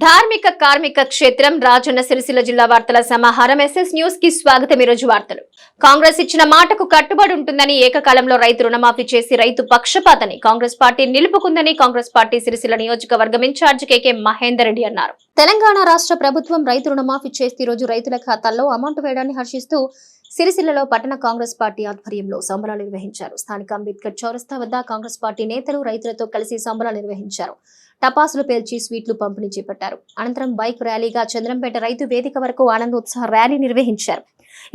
ధార్మిక కార్మిక క్షేత్రం రాజన్న సిరిసిల్ల జిల్లా వార్తల సమాహారం ఎస్ఎస్ న్యూస్ కి స్వాగతం. ఈ రోజు వార్తలు. కాంగ్రెస్ ఇచ్చిన మాటకు కట్టుబడి ఉంటుందని, ఏకకాలంలో రైతు రుణమాఫీ చేసి రైతు పక్షపాతని కాంగ్రెస్ పార్టీ నిలుపుకుందని కాంగ్రెస్ పార్టీ సిరిసిల్ల నియోజకవర్గం ఇన్ఛార్జ్ కేకే మహేందర్ రెడ్డి అన్నారు. తెలంగాణ రాష్ట్ర ప్రభుత్వం రైతు రుణమాఫీ చేసి ఈ రోజు రైతుల ఖాతాల్లో అమౌంట్ వేయడాన్ని హర్షిస్తూ సిరిసిల్లలో పట్టణ కాంగ్రెస్ పార్టీ ఆధ్వర్యంలో సంబరాలు నిర్వహించారు. స్థానిక అంబేద్కర్ చౌరస్తా వద్ద కాంగ్రెస్ పార్టీ నేతలు రైతులతో కలిసి సంబరాలు నిర్వహించారు. టపాసులు పేల్చి స్వీట్లు పంపిణీ చేపట్టారు. అనంతరం బైక్ ర్యాలీగా చంద్రంపేట రైతు వేదిక వరకు ఆనందోత్సాహ ర్యాలీ నిర్వహించారు.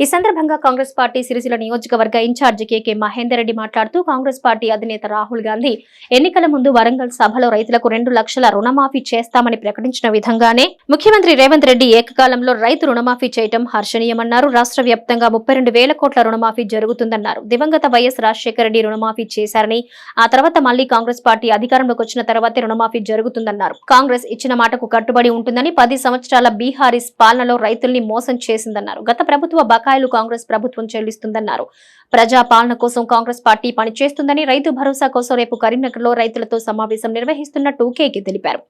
ఈ సందర్భంగా కాంగ్రెస్ పార్టీ సిరిసిల్ల నియోజకవర్గ ఇన్ఛార్జి కేకే మహేందర్ రెడ్డి మాట్లాడుతూ, కాంగ్రెస్ పార్టీ అధినేత రాహుల్ గాంధీ ఎన్నికల ముందు వరంగల్ సభలో రైతులకు 2 లక్షల రుణమాఫీ చేస్తామని ప్రకటించిన విధంగానే ముఖ్యమంత్రి రేవంత్ రెడ్డి ఏకకాలంలో రైతు రుణమాఫీ చేయడం హర్షణీయమన్నారు. రాష్ట్ర వ్యాప్తంగా 32,000 కోట్ల రుణమాఫీ జరుగుతుందన్నారు. దివంగత వైఎస్ రాజశేఖర రెడ్డి రుణమాఫీ చేశారని, ఆ తర్వాత మళ్లీ కాంగ్రెస్ పార్టీ అధికారంలోకి వచ్చిన తర్వాతే రుణమాఫీ జరుగుతుందన్నారు. కాంగ్రెస్ ఇచ్చిన మాటకు కట్టుబడి ఉంటుందని, 10 సంవత్సరాల బీహారీస్ పాలనలో రైతుల్ని మోసం చేసిందన్నారు. గత ప్రభుత్వ బకాయిలు కాంగ్రెస్ ప్రభుత్వం చెల్లిస్తుందన్నారు. ప్రజా పాలన కోసం కాంగ్రెస్ పార్టీ పనిచేస్తుందని, రైతు భరోసా కోసం రేపు కరీంనగర్ లో రైతులతో సమావేశం నిర్వహిస్తున్నట్టు కేకే తెలిపారు.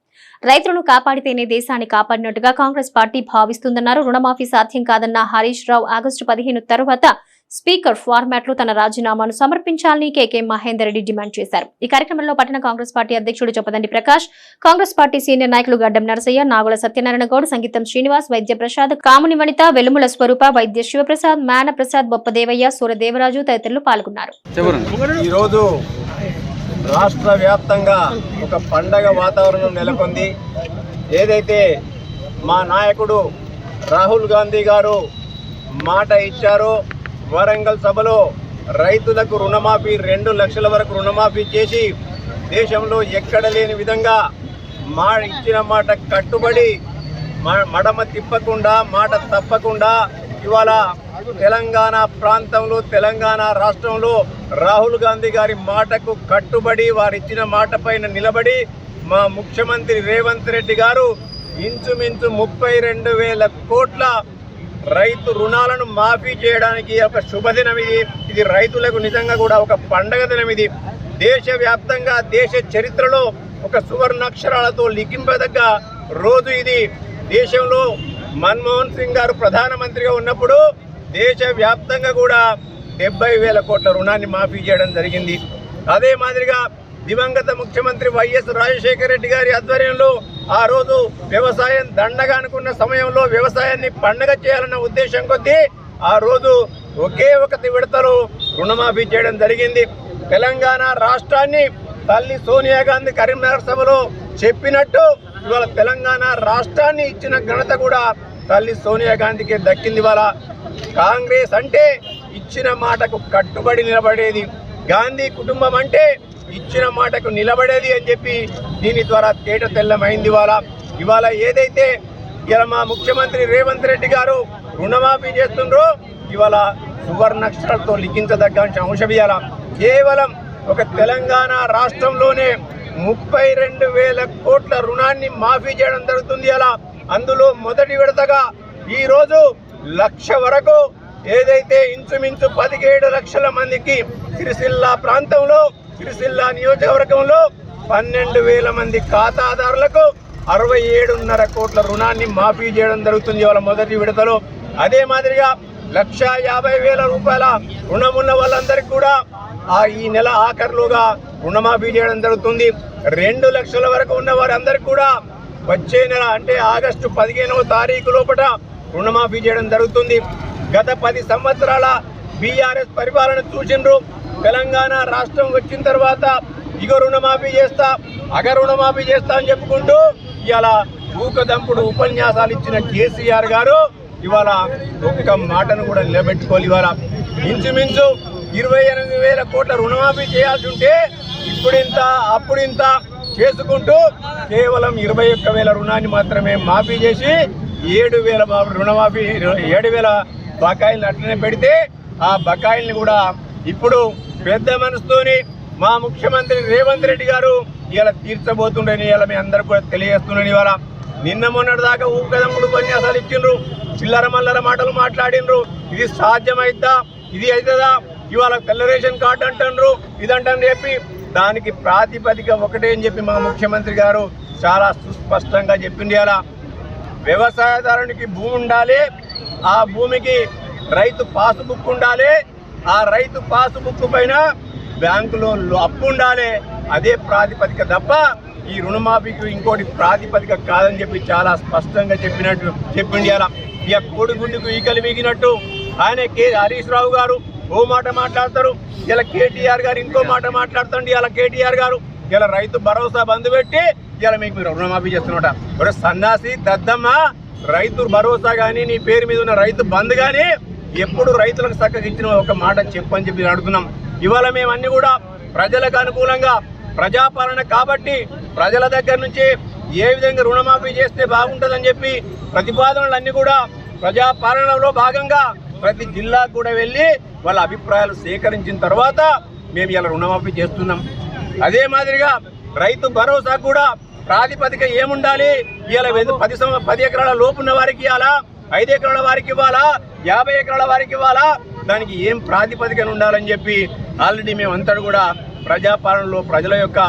రైతులను కాపాడితేనే దేశాన్ని కాపాడినట్టుగా కాంగ్రెస్ పార్టీ భావిస్తుందన్నారు. రుణమాఫీ సాధ్యం కాదన్న హరీష్ రావు ఆగస్టు 15 తరువాత స్పీకర్ ఫార్మాట్ లో తన రాజీనామాను సమర్పించాలని కేకే మహేందర్ రెడ్డి డిమాండ్ చేశారు. ఈ కార్యక్రమంలో పట్టణ కాంగ్రెస్ పార్టీ అధ్యక్షుడు చొప్పదండి ప్రకాష్, కాంగ్రెస్ పార్టీ సీనియర్ నాయకులు గడ్డం నరసయ్య, నాగుల సత్యనారాయణ గౌడ్, సంగీతం శ్రీనివాస్, వైద్య ప్రసాద్, కాముని వనిత, వెలుముల స్వరూప, వైద్య శివప్రసాద్, మేన ప్రసాద్, బొప్పదేవయ్య, సూరదేవరాజు తదితరులు పాల్గొన్నారు. ఈరోజు రాష్ట్ర వ్యాప్తంగా ఒక పండగ వాతావరణం నెలకొంది. ఏదైతే మా నాయకుడు రాహుల్ గాంధీ గారు మాట ఇచ్చారో, వరంగల్ సభలో రైతులకు రుణమాఫీ 2 లక్షల వరకు రుణమాఫీ చేసి దేశంలో ఎక్కడ లేని విధంగా ఇచ్చిన మాట కట్టుబడి మడమ తిప్పకుండా, మాట తప్పకుండా ఇవాళ తెలంగాణ ప్రాంతంలో, తెలంగాణ రాష్ట్రంలో రాహుల్ గాంధీ గారి మాటకు కట్టుబడి వారిచ్చిన మాట పైన నిలబడి మా ముఖ్యమంత్రి రేవంత్ రెడ్డి గారు ఇంచుమించు 32,000 కోట్ల రైతు రుణాలను మాఫీ చేయడానికి ఒక శుభదినం. ఇది రైతులకు నిజంగా కూడా ఒక పండగ దినం. ఇది దేశవ్యాప్తంగా, దేశ చరిత్రలో ఒక సువర్ణాక్షరాలతో లిఖింపదగ్గ రోజు ఇది. దేశంలో మన్మోహన్ సింగ్ గారు ప్రధానమంత్రిగా ఉన్నప్పుడు దేశవ్యాప్తంగా కూడా 70,000 కోట్ల రుణాన్ని మాఫీ చేయడం జరిగింది. అదే మాదిరిగా దివంగత ముఖ్యమంత్రి వైఎస్ రాజశేఖర రెడ్డి గారి ఆధ్వర్యంలో ఆ రోజు వ్యవసాయం దండగా అనుకున్న సమయంలో వ్యవసాయాన్ని పండగ చేయాలన్న ఉద్దేశం కొద్దీ ఆ రోజు ఒకే ఒక విడతలో రుణమాఫీ చేయడం జరిగింది. తెలంగాణ రాష్ట్రాన్ని తల్లి సోనియా గాంధీ కరీంనగర్ సభలో చెప్పినట్టు ఇవాళ తెలంగాణ రాష్ట్రాన్ని ఇచ్చిన ఘనత కూడా తల్లి సోనియా గాంధీకి దక్కింది. ఇవాళ కాంగ్రెస్ అంటే ఇచ్చిన మాటకు కట్టుబడి నిలబడేది, గాంధీ కుటుంబం అంటే ఇచ్చిన మాటకు నిలబడేది అని చెప్పి దీని ద్వారా తేట తెల్లమైంది. ఇవాళ ఏదైతే ఇలా మా ముఖ్యమంత్రి రేవంత్ రెడ్డి గారు రుణమాఫీ చేస్తుండ్రో ఇవాళ సువర్ణాక్షరాలతో లిఖించదగ్గ అంశం. ఇవాళ కేవలం ఒక తెలంగాణ రాష్ట్రంలోనే 32,000 కోట్ల రుణాన్ని మాఫీ చేయడం జరుగుతుంది. అలా అందులో మొదటి విడతగా ఈరోజు 1 లక్ష వరకు ఏదైతే ఇంచుమించు 17 లక్షల మందికి సిరిసిల్ల ప్రాంతంలో, సిరిసిల్ల నియోజకవర్గంలో 12,000 మంది ఖాతాదారులకు 67.5 కోట్ల రుణాన్ని మాఫీ చేయడం జరుగుతుంది ఇవాళ మొదటి విడతలో. అదే మాదిరిగా 1,50,000 రూపాయల రుణం ఉన్న వాళ్ళందరికీ కూడా ఈ నెల ఆఖరులోగా రుణమాఫీ చేయడం జరుగుతుంది. 2 లక్షల వరకు ఉన్న వారందరికీ కూడా వచ్చే నెల అంటే ఆగస్టు 15వ తారీఖు లోపల రుణమాఫీ చేయడం జరుగుతుంది. గత 10 సంవత్సరాల బీఆర్ఎస్ పరిపాలన చూసిండ్రు. తెలంగాణ రాష్ట్రం వచ్చిన తర్వాత ఇగో రుణమాఫీ చేస్తా, రుణమాఫీ చేస్తా అని చెప్పుకుంటూ ఇవాళ ఊకదంపుడు ఉపన్యాసాలు ఇచ్చిన కేసీఆర్ గారు ఇవాళ ఒక్క మాటను కూడా నిలబెట్టుకోవాలి. ఇవాళ ఇంచుమించు 28,000 కోట్ల రుణమాఫీ చేయాల్సి ఉంటే ఇప్పుడింత అప్పుడింత చేసుకుంటూ కేవలం 21,000 రుణాన్ని మాత్రమే మాఫీ చేసి 7,000 రుణమాఫీ 7,000 బకాయిలను అట్లనే పెడితే ఆ బకాయిల్ని కూడా ఇప్పుడు పెద్ద మనసుతోని మా ముఖ్యమంత్రి రేవంత్ రెడ్డి గారు ఇవాళ తీర్చబోతుండని ఇవాళ మీ అందరూ కూడా తెలియజేస్తున్నాను. ఇవాళ నిన్న మొన్నటి దాకా ఊకదమ్ముడు ఉపన్యాసాలు ఇచ్చిండ్రు, చిల్లర మల్లర మాటలు మాట్లాడినరు. ఇది సాధ్యమైద్దా, ఇది అవుతుందా, ఇవాళ తెల్ల రేషన్ కార్డు అంటారు, ఇదంటారు చెప్పి దానికి ప్రాతిపదిక ఒకటే అని చెప్పి మా ముఖ్యమంత్రి గారు చాలా సుస్పష్టంగా చెప్పింది. అలా వ్యవసాయదారునికి భూమి ఉండాలి, ఆ భూమికి రైతు పాసుబుక్ ఉండాలి, ఆ రైతు పాసుబుక్ పైన బ్యాంకులో అప్పు ఉండాలి. అదే ప్రాతిపదిక తప్ప ఈ రుణమాఫీకి ఇంకోటి ప్రాతిపదిక కాదని చెప్పి చాలా స్పష్టంగా చెప్పింది. అలా ఇక కోడిగుండుకు ఈకలు వీగినట్టు ఆయన హరీష్ రావు గారు ఓ మాట మాట్లాడతారు, ఇలా కేటీఆర్ గారు ఇంకో మాట మాట్లాడుతుంది. ఇలా కేటీఆర్ గారు ఇలా రైతు భరోసా బంద్ పెట్టి ఇలా మీకు రుణమాఫీ చేస్తున్నట. ఒక సన్నాసి దద్దమ్మ, రైతు భరోసా కానీ నీ పేరు మీద ఉన్న రైతు బంద్ కానీ ఎప్పుడు రైతులకు చక్కగా ఇచ్చిన ఒక మాట చెప్పని చెప్పి అడుగుతున్నాం. ఇవాళ మేము అన్ని కూడా ప్రజలకు అనుకూలంగా ప్రజాపాలన కాబట్టి ప్రజల దగ్గర నుంచి ఏ విధంగా రుణమాఫీ చేస్తే బాగుంటుందని చెప్పి ప్రతిపాదనలన్నీ కూడా ప్రజాపాలనలో భాగంగా ప్రతి జిల్లాకు కూడా వెళ్ళి వాళ్ళ అభిప్రాయాలు సేకరించిన తర్వాత మేము ఇలా రుణమాఫీ చేస్తున్నాం. అదే మాదిరిగా రైతు భరోసా కూడా ప్రాతిపదిక ఏముండాలి, ఇలా 10 ఎకరాల లోపు ఉన్న వారికి ఇవ్వాలా, 5 ఎకరాల వారికి ఇవ్వాలా, 50 ఎకరాల వారికి ఇవ్వాలా, దానికి ఏం ప్రాతిపదికన ఉండాలని చెప్పి ఆల్రెడీ మేమంతా కూడా ప్రజాపాలనలో ప్రజల యొక్క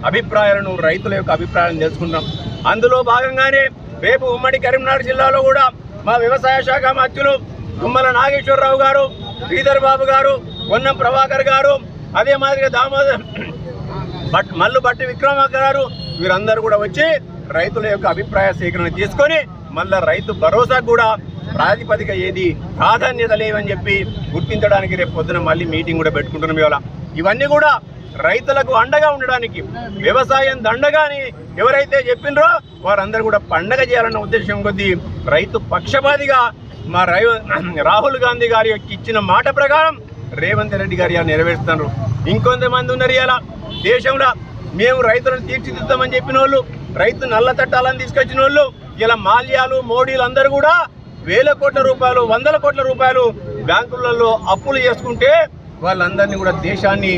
అభిప్రాయాలను, రైతుల యొక్క అభిప్రాయాలను తెలుసుకుంటాం. అందులో భాగంగానే రేపు ఉమ్మడి కరీంనగర్ జిల్లాలో కూడా మా వ్యవసాయ శాఖ మంత్రులు తుమ్మల నాగేశ్వరరావు గారు, శ్రీధర్ బాబు గారు, పొన్నం ప్రభాకర్ గారు, అదే మాదిరిగా మల్లు బట్టి విక్రమార్క గారు వీరందరూ కూడా వచ్చి రైతుల యొక్క అభిప్రాయ సేకరణ తీసుకొని మళ్ళా రైతు భరోసా కూడా ప్రాతిపదిక ఏది ప్రాధాన్యత లేవని చెప్పి గుర్తించడానికి రేపు పొద్దున మళ్ళీ మీటింగ్ కూడా పెట్టుకుంటున్నాం. ఇవాళ ఇవన్నీ కూడా రైతులకు అండగా ఉండడానికి, వ్యవసాయం దండగాని ఎవరైతే చెప్పినరో వారందరూ కూడా పండగ చేయాలన్న ఉద్దేశం కొద్దీ రైతు పక్షపాతిగా మా రాహుల్ గాంధీ గారి ఇచ్చిన మాట ప్రకారం రేవంత్ రెడ్డి గారు ఇలా నెరవేరుస్తున్నారు. ఇంకొంతమంది ఉన్నారు ఇలా దేశంలో మేము రైతులను తీర్చిదిద్దామని చెప్పిన వాళ్ళు, రైతు నల్ల చట్టాలను తీసుకొచ్చిన వాళ్ళు, ఇలా మాల్యాలు మోడీలు అందరూ కూడా వేల కోట్ల రూపాయలు, వందల కోట్ల రూపాయలు బ్యాంకులలో అప్పులు చేసుకుంటే వాళ్ళందరినీ కూడా దేశాన్ని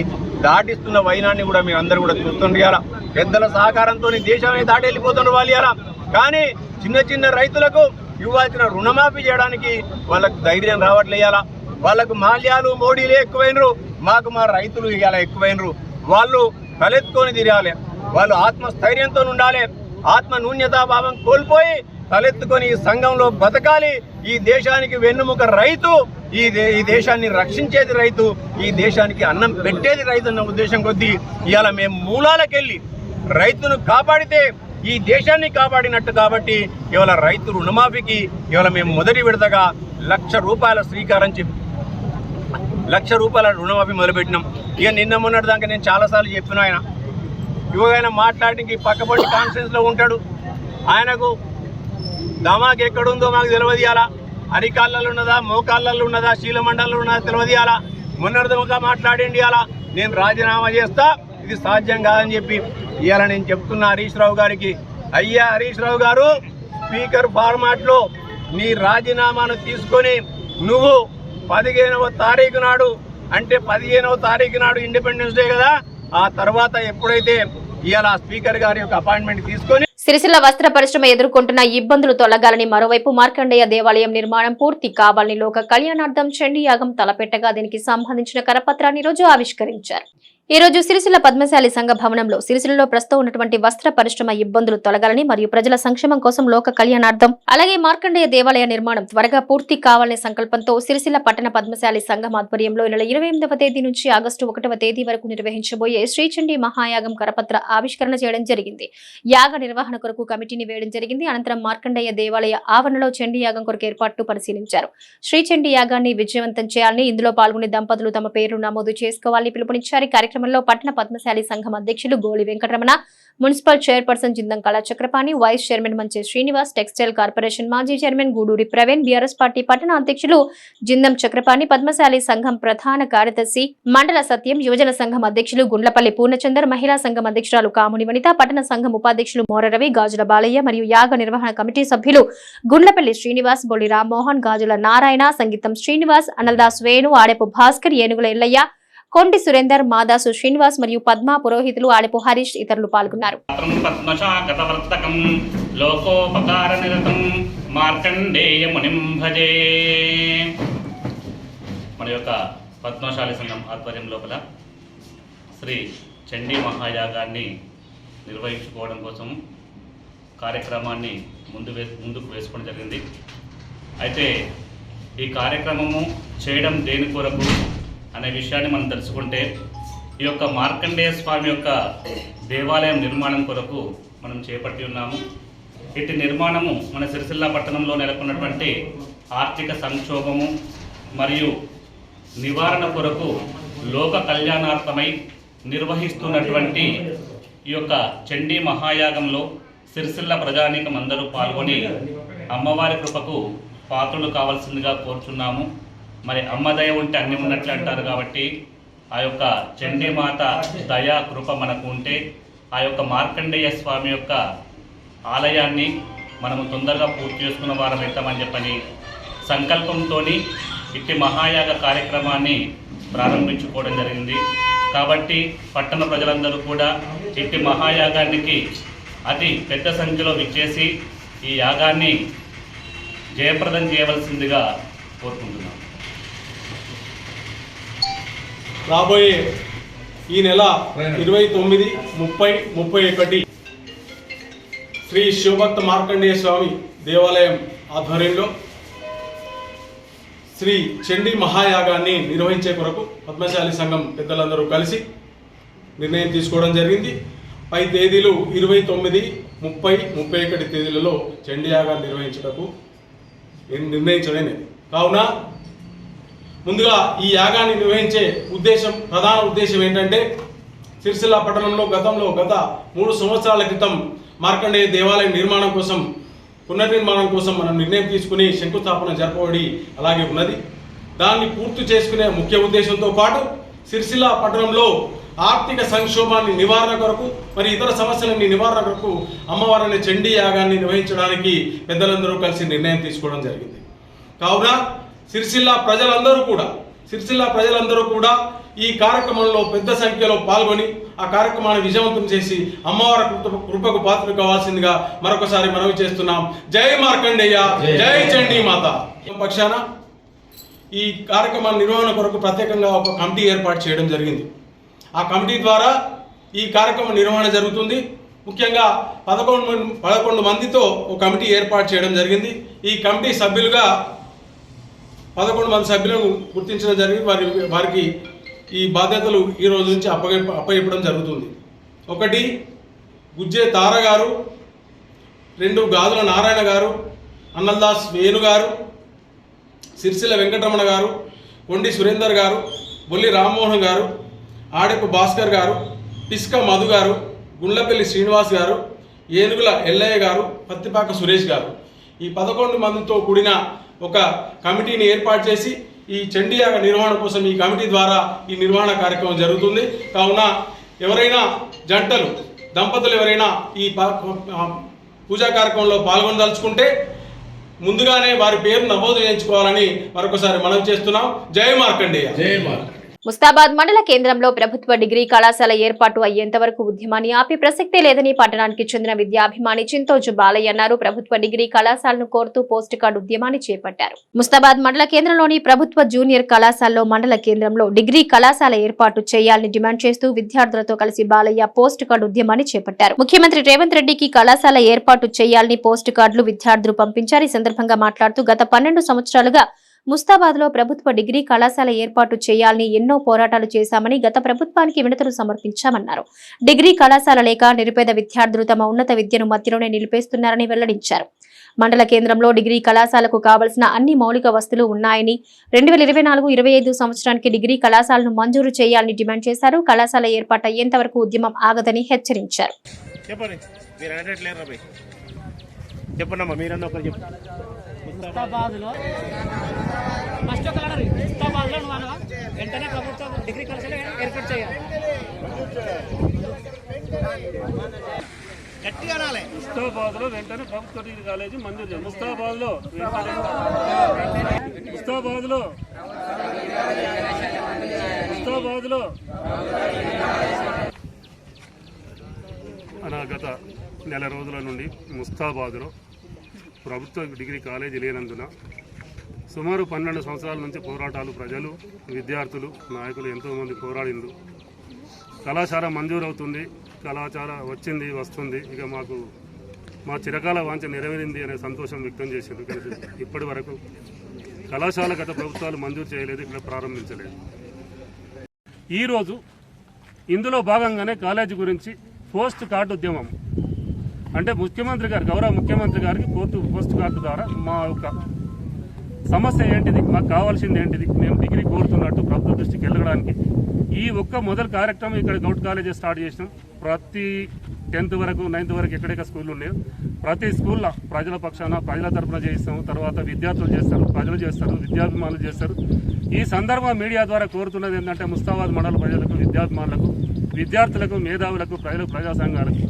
దాటిస్తున్న వైనాన్ని కూడా మీరు అందరూ కూడా చూస్తుండ్రు. ఇలా పెద్దల సహకారంతో దేశాన్ని దాటి వెళ్ళిపోతున్నారు వాళ్ళు. ఇలా కానీ చిన్న చిన్న రైతులకు ఇవ్వాల్సిన రుణమాఫీ చేయడానికి వాళ్ళకు ధైర్యం రావట్లేయాలా. వాళ్ళకు మాల్యాలు మోడీలే ఎక్కువైనరు, మాకు మా రైతులు ఇవాళ ఎక్కువైనరు. వాళ్ళు తలెత్తుకొని తిరగాలి, వాళ్ళు ఆత్మస్థైర్యంతో ఉండాలి, ఆత్మ న్యూన్యతాభావం కోల్పోయి తలెత్తుకొని ఈ సంఘంలో బతకాలి. ఈ దేశానికి వెన్నుముక రైతు, ఈ దేశాన్ని రక్షించేది రైతు, ఈ దేశానికి అన్నం పెట్టేది రైతు అన్న ఉద్దేశం కొద్దీ ఇవాళ మేము మూలాలకెళ్ళి రైతును కాపాడితే ఈ దేశాన్ని కాపాడినట్టు. కాబట్టి ఇవాళ రైతు రుణమాఫీకి ఇవాళ మేము మొదటి విడతగా ₹1,00,000 ₹1,00,000 రుణమాఫీ మొదలుపెట్టినాం. ఇక నిన్న మొన్నటి దాకా నేను చాలాసార్లు చెప్పిన ఆయన మాట్లాడడానికి పక్కపట్టి కాన్ఫరెన్స్లో ఉంటాడు. ఆయనకు దమాక్ ఎక్కడుందో మాకు తెలియదు. అలా అరికాళ్ళలో ఉన్నదా, మోకాళ్ళల్లో ఉన్నదా, శీలమండల్లో ఉన్నదా తెలియదు. అలా మొన్నటిదాకా మాట్లాడండి. అలా నేను రాజీనామా చేస్తా, ఇది సాధ్యం కాదని చెప్పి ఇవాళ నేను చెప్తున్నా హరీష్ రావు గారికి, అయ్యా హరీష్ రావు గారు, స్పీకర్ ఫార్మాట్లో నీ రాజీనామాను తీసుకొని నువ్వు 15వ తారీఖు నాడు, అంటే 15వ తారీఖు నాడు ఇండిపెండెన్స్ డే కదా, ఆ తర్వాత ఎప్పుడైతే ఇవాళ స్పీకర్ గారి యొక్క అపాయింట్మెంట్ తీసుకొని సిరిసిల్ల వస్త్ర పరిశ్రమ ఎదుర్కొంటున్న ఇబ్బందులు తొలగాలని, మరోవైపు మార్కండేయ దేవాలయం నిర్మాణం పూర్తి కావాలని లోక కళ్యాణార్థం చండీ యాగం తలపెట్టగా దీనికి సంబంధించిన కరపత్రాన్ని రోజు ఆవిష్కరించారు. ఈ రోజు సిరిసిల్ల పద్మశాలి సంఘ భవనంలో సిరిసిల్లలో ప్రస్తుతం ఉన్నటువంటి వస్త్ర పరిశ్రమ ఇబ్బందులు తొలగాలని మరియు ప్రజల సంక్షేమం కోసం లోక కళ్యాణార్థం, అలాగే మార్కండేయ దేవాలయ నిర్మాణం త్వరగా పూర్తి కావాలనే సంకల్పంతో సిరిసిల్ల పట్టణ పద్మశాలి సంఘం ఆధ్వర్యంలో నెల 28వ తేదీ నుంచి ఆగస్టు 1వ తేదీ వరకు నిర్వహించబోయే శ్రీచండీ మహాయాగం కరపత్ర ఆవిష్కరణ చేయడం జరిగింది. యాగ నిర్వహణ కొరకు కమిటీని వేయడం జరిగింది. అనంతరం మార్కండేయ దేవాలయ ఆవరణలో చండీ యాగం కొరకు ఏర్పాట్లు పరిశీలించారు. శ్రీచండీ యాగాన్ని విజయవంతం చేయాలని, ఇందులో పాల్గొనే దంపతులు తమ పేరు నమోదు చేసుకోవాలని పిలుపునిచ్చారు. కార్యక్రమంలో పట్టణ పద్మశాలి సంఘం అధ్యక్షులు గోలి వెంకటరమణ, మున్సిపల్ చైర్పర్సన్ జిందం కళా చక్రపాణి, వైస్ చైర్మన్ మంచే శ్రీనివాస్, టెక్స్టైల్ కార్పొరేషన్ మాజీ chairman Guduri Praveen, BRS party పట్టణ అధ్యక్షులు జిందం చక్రపాణి, పద్మశాలి సంఘం ప్రధాన కార్యదర్శి మండల సత్యం, యువజన సంఘం అధ్యక్షులు గుండ్లపల్లి పూర్ణచందర్, మహిళా సంఘం అధ్యక్షురాలు కాముని వనిత, పట్టణ సంఘం ఉపాధ్యక్షులు మోరరవి, గాజుల బాలయ్య మరియు యాగ నిర్వహణ కమిటీ సభ్యులు గుండ్లపల్లి శ్రీనివాస్, బొల్లి రామ్మోహన్, గాజుల నారాయణ, సంగీతం శ్రీనివాస్, అనల్దాస్ వేణు, ఆడెపు భాస్కర్, ఏనుగుల ఎల్లయ్య, కొంటి సురేందర్, మాదాసు శ్రీనివాస్ మరియు పద్మా పురోహితులు, ఆడెపు హరీష్ ఇతరులు పాల్గొన్నారు. మన యొక్క పద్మశాలి సంఘం ఆధ్వర్యం లోపల శ్రీ చండీ మహాయాగాన్ని నిర్వహించుకోవడం కోసం కార్యక్రమాన్ని ముందుకు వేసుకోవడం జరిగింది. అయితే ఈ కార్యక్రమము చేయడం దేని కొరకు అనే విషయాన్ని మనం తెలుసుకుంటే, ఈ యొక్క మార్కండేయ స్వామి యొక్క దేవాలయం నిర్మాణం కొరకు మనం చేపట్టి ఉన్నాము. ఇటు నిర్మాణము మన సిరిసిల్ల పట్టణంలో నెలకొన్నటువంటి ఆర్థిక సంక్షోభము మరియు నివారణ కొరకు లోక కళ్యాణార్థమై నిర్వహిస్తున్నటువంటి ఈ యొక్క చండీ మహాయాగంలో సిరిసిల్ల ప్రజానీకం అందరూ పాల్గొని అమ్మవారి కృపకు పాత్రలు కావాల్సిందిగా కోరుచున్నాము. మరి అమ్మ దయ ఉంటే అన్ని ఉన్నట్లు అంటారు కాబట్టి ఆ యొక్క చండీమాత దయా కృప మనకు ఉంటే ఆ యొక్క మార్కండేయ స్వామి యొక్క ఆలయాన్ని మనము తొందరగా పూర్తి చేసుకున్న వారం అవుతామని చెప్పని సంకల్పంతో ఇట్టి మహాయాగ కార్యక్రమాన్ని ప్రారంభించుకోవడం జరిగింది. కాబట్టి పట్టణ ప్రజలందరూ కూడా ఇట్టి మహాయాగానికి అతి పెద్ద సంఖ్యలో విచ్చేసి ఈ యాగాన్ని జయప్రదం చేయవలసిందిగా కోరుకుంటున్నాం. రాబోయే ఈ నెల 29, 30, 31 శ్రీ శివభక్త మార్కండేయ స్వామి దేవాలయం ఆధ్వర్యంలో శ్రీ చండీ మహాయాగాన్ని నిర్వహించే కొరకు పద్మశాలి సంఘం పెద్దలందరూ కలిసి నిర్ణయం తీసుకోవడం జరిగింది. పై తేదీలు 29, 30, 31 తేదీలలో చండీ యాగాన్ని నిర్వహించటకు నిర్ణయించడమే. కావున ముందుగా ఈ యాగాన్ని నిర్వహించే ప్రధాన ఉద్దేశం ఏంటంటే, సిరిసిల్ల పట్టణంలో గత 3 సంవత్సరాల క్రితం మార్కండేయ దేవాలయం పునర్నిర్మాణం కోసం మనం నిర్ణయం తీసుకుని శంకుస్థాపన జరపబడి అలాగే ఉన్నది. దాన్ని పూర్తి చేసుకునే ముఖ్య ఉద్దేశంతో పాటు సిరిసిల్ల పట్టణంలో ఆర్థిక సంక్షోభాన్ని నివారణ కొరకు మరి ఇతర సమస్యలని నివారణ కొరకు అమ్మవారిని చండీ యాగాన్ని నిర్వహించడానికి పెద్దలందరూ కలిసి నిర్ణయం తీసుకోవడం జరిగింది. కావున సిరిసిల్ల ప్రజలందరూ కూడా ఈ కార్యక్రమంలో పెద్ద సంఖ్యలో పాల్గొని ఆ కార్యక్రమాన్ని విజయవంతం చేసి అమ్మవారి కృపకు పాత్ర కావాల్సిందిగా మరొకసారి మనవి చేస్తున్నాం. జై మార్కండేయ, జై చండీ మాత. పక్షాన ఈ కార్యక్రమాల నిర్వహణ కొరకు ప్రత్యేకంగా ఒక కమిటీ ఏర్పాటు చేయడం జరిగింది. ఆ కమిటీ ద్వారా ఈ కార్యక్రమం నిర్వహణ జరుగుతుంది. ముఖ్యంగా 11 మందితో ఒక కమిటీ ఏర్పాటు చేయడం జరిగింది. ఈ కమిటీ సభ్యులుగా 11 మంది సభ్యులను గుర్తించడం జరిగింది. వారికి ఈ బాధ్యతలు ఈ రోజు నుంచి అప్పగించడం జరుగుతుంది. 1 గుజ్జే తార గారు, 2 గాజుల నారాయణ గారు, అన్నల్దాస్ వేణు గారు, సిరిసిల్ల వెంకటరమణ గారు, కొండి సురేందర్ గారు, బొల్లి రామ్మోహన్ గారు, ఆడెపు భాస్కర్ గారు, పిస్క మధు గారు, గుండ్లపల్లి శ్రీనివాస్ గారు, ఏనుగుల ఎల్లయ్య గారు, పత్తిపాక సురేష్ గారు, ఈ 11 మందితో కూడిన ఒక కమిటీని ఏర్పాటు చేసి ఈ చండీయాగ నిర్వహణ కోసం ఈ కమిటీ ద్వారా ఈ నిర్వహణ కార్యక్రమం జరుగుతుంది. కావున ఎవరైనా దంపతులు ఎవరైనా ఈ పూజా కార్యక్రమంలో పాల్గొనదలుచుకుంటే ముందుగానే వారి పేరు నమోదు చేయించుకోవాలని మరొకసారి మనం చేస్తున్నాం. జై మార్కండేయ. ముస్తాబాద్ మండల కేంద్రంలో ప్రభుత్వ డిగ్రీ కళాశాల ఏర్పాటు అయ్యేంత వరకు ఉద్యమాన్ని ఆపే ప్రసక్తే లేదని పట్టణానికి చెందిన విద్యాభిమాని చింతోజు బాలయ్య అన్నారు. ప్రభుత్వ డిగ్రీ కళాశాలను కోరుతూ పోస్ట్ కార్డు ఉద్యమాన్ని చేపట్టారు. ముస్తాబాద్ మండల కేంద్రంలోని ప్రభుత్వ జూనియర్ కళాశాలలో మండల కేంద్రంలో డిగ్రీ కళాశాల ఏర్పాటు చేయాలని డిమాండ్ చేస్తూ విద్యార్థులతో కలిసి బాలయ్య పోస్ట్ కార్డు ఉద్యమాన్ని చేపట్టారు. ముఖ్యమంత్రి రేవంత్ రెడ్డికి కళాశాల ఏర్పాటు చేయాలని పోస్ట్ కార్డులు విద్యార్థులు పంపించారు. ఈ సందర్భంగా మాట్లాడుతూ గత 12 సంవత్సరాలుగా ముస్తాబాద్ లో ప్రభుత్వ డిగ్రీ కళాశాల ఏర్పాటు చేయాలని ఎన్నో పోరాటాలు చేశామని, గత ప్రభుత్వానికి వినతులు సమర్పించామన్నారు. డిగ్రీ కళాశాల లేక నిరుపేద విద్యార్థులు తమ ఉన్నత విద్యను మధ్యలోనే నిలిపేస్తున్నారని వెల్లడించారు. మండల కేంద్రంలో డిగ్రీ కళాశాలకు కావలసిన అన్ని మౌలిక వస్తువులు ఉన్నాయని, 2024-25 సంవత్సరానికి డిగ్రీ కళాశాలను మంజూరు చేయాలని డిమాండ్ చేశారు. కళాశాల ఏర్పాటు అయ్యేంత వరకు ఉద్యమం ఆగదని హెచ్చరించారు. ముస్తాబాద్లో ఫస్ట్ ఒక లెటర్ ముస్తాబాద్లో నువ్వు వెంటనే ప్రభుత్వం డిగ్రీ కళాశాల ఏర్పాటు చేయాలి. గట్టిగా అనాలి. ముస్తాబాద్లో వెంటనే ప్రభుత్వ డిగ్రీ కాలేజీ మంజూరు చేయాలి. ముస్తాబాద్లో గత నెల రోజుల నుండి ముస్తాబాద్లో ప్రభుత్వ డిగ్రీ కాలేజీ లేనందున సుమారు 12 సంవత్సరాల నుంచి పోరాటాలు, ప్రజలు, విద్యార్థులు, నాయకులు ఎంతోమంది పోరాడిండ్రు. కళాశాల మంజూరు అవుతుంది, కళాశాల వస్తుంది. ఇక మాకు మా చిరకాల వాంఛ నెరవేరింది అనే సంతోషం వ్యక్తం చేసింది. కానీ ఇప్పటి వరకు కళాశాల గత ప్రభుత్వాలు మంజూరు చేయలేదు, ఇక్కడ ప్రారంభించలేదు. ఈరోజు ఇందులో భాగంగానే కాలేజీ గురించి పోస్ట్ కార్డు ఉద్యమం అంటే ముఖ్యమంత్రి గారు, గౌరవ ముఖ్యమంత్రి గారికి పోస్ట్ కార్డు ద్వారా మా యొక్క సమస్య ఏంటిది, మాకు కావాల్సింది ఏంటిది, మేము డిగ్రీ కోరుతున్నట్టు ప్రభుత్వ దృష్టికి వెళ్ళడానికి ఈ ఒక్క మొదటి కార్యక్రమం ఇక్కడ గౌట్ కాలేజీ స్టార్ట్ చేసినాం. ప్రతి 10th వరకు 9th వరకు ఎక్కడెక్కడ స్కూళ్ళు ఉన్నాయో ప్రతి స్కూల్లో ప్రజల పక్షాన ప్రజల తరఫున చేయిస్తాము. తర్వాత విద్యార్థులు చేస్తారు, ప్రజలు చేస్తారు, విద్యాభిమానులు చేస్తారు. ఈ సందర్భం మీడియా ద్వారా కోరుతున్నది ఏంటంటే ముస్తాబాద్ మండల ప్రజలకు, విద్యాభిమానులకు, విద్యార్థులకు, మేధావులకు, ప్రజా సంఘాలకు